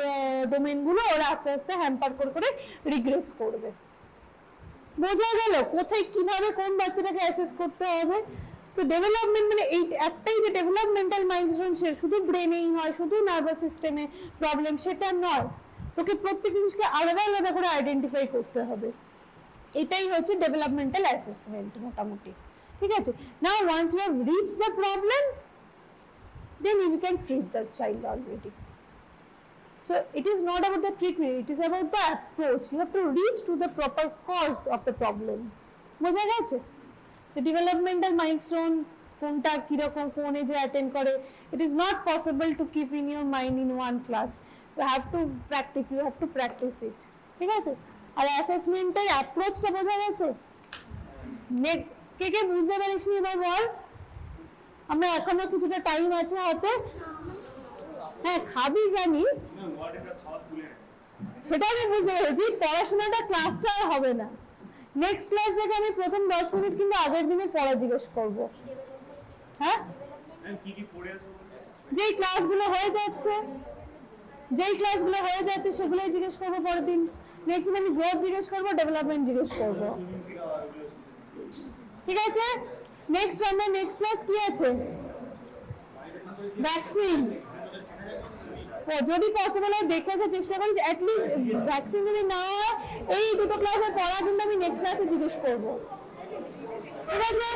ডোমেইনগুলো ওরা আস্তে আস্তে হ্যাম্পার করে রিগ্রেস করবে। বোঝা গেল কোথায় কিভাবে কোন বাচ্চাটাকে অ্যাসেস করতে হবে। সো ডেভেলপমেন্ট মানে এই একটাই যে ডেভেলপমেন্টাল মাইলস্টোন সে শুধু ব্রেনেই হয়, শুধু নার্ভাস সিস্টেমে প্রবলেম সেটা নয়, তোকে প্রত্যেক জিনিসকে আলাদা আলাদা করে আইডেন্টিফাই করতে হবে। এটাই হচ্ছে ডেভেলপমেন্টাল অ্যাসেসমেন্ট মোটামুটি, ঠিক আছে। Now once you have reach the problem, then you can treat the child already. So it is not about the treatment, it is about the approach. You have to reach to the proper cause of the problem. বোঝা গেছে? The developmental milestone কোনটা কিরকম কোন এজে অ্যাটেন্ড করে, it is not possible to keep in your mind in one class. You have to practice it. ঠিক আছে? আর অ্যাসেসমেন্টের অ্যাপ্রোচটা বোঝা গেছে? কে বুঝতে পারিস নি এবার বল? আমরা এখনো কিছুটা টাইম আছে হাতে। হ্যাঁ খাবি জানি, সেটা আমি বুঝতে পেরেছি, পড়াশোনাটা ক্লাসটা আর হবে না। নেক্সট ক্লাস থেকে আমি প্রথম 10 মিনিট কিন্তু আগের দিনে পড়া জিজ্ঞেস করব। হ্যাঁ যেই ক্লাসগুলো হয়ে যাচ্ছে সেগুলোই জিজ্ঞেস করবো পরের দিন। নেক্সট দিন আমি গ্রোথ জিজ্ঞেস করবো, ডেভেলপমেন্ট জিজ্ঞেস করবো, ঠিক আছে। নেক্সট ক্লাস কি আছে? ভ্যাকসিন। যদি পসিবল হয় দেখে আসার চেষ্টা করিস, অ্যাটলিস্ট ভ্যাকসিন যদি না হয় এই দুটো ক্লাসের পড়া কিন্তু আমি নেক্সট ক্লাসে জিজ্ঞেস করবো, ঠিক আছে।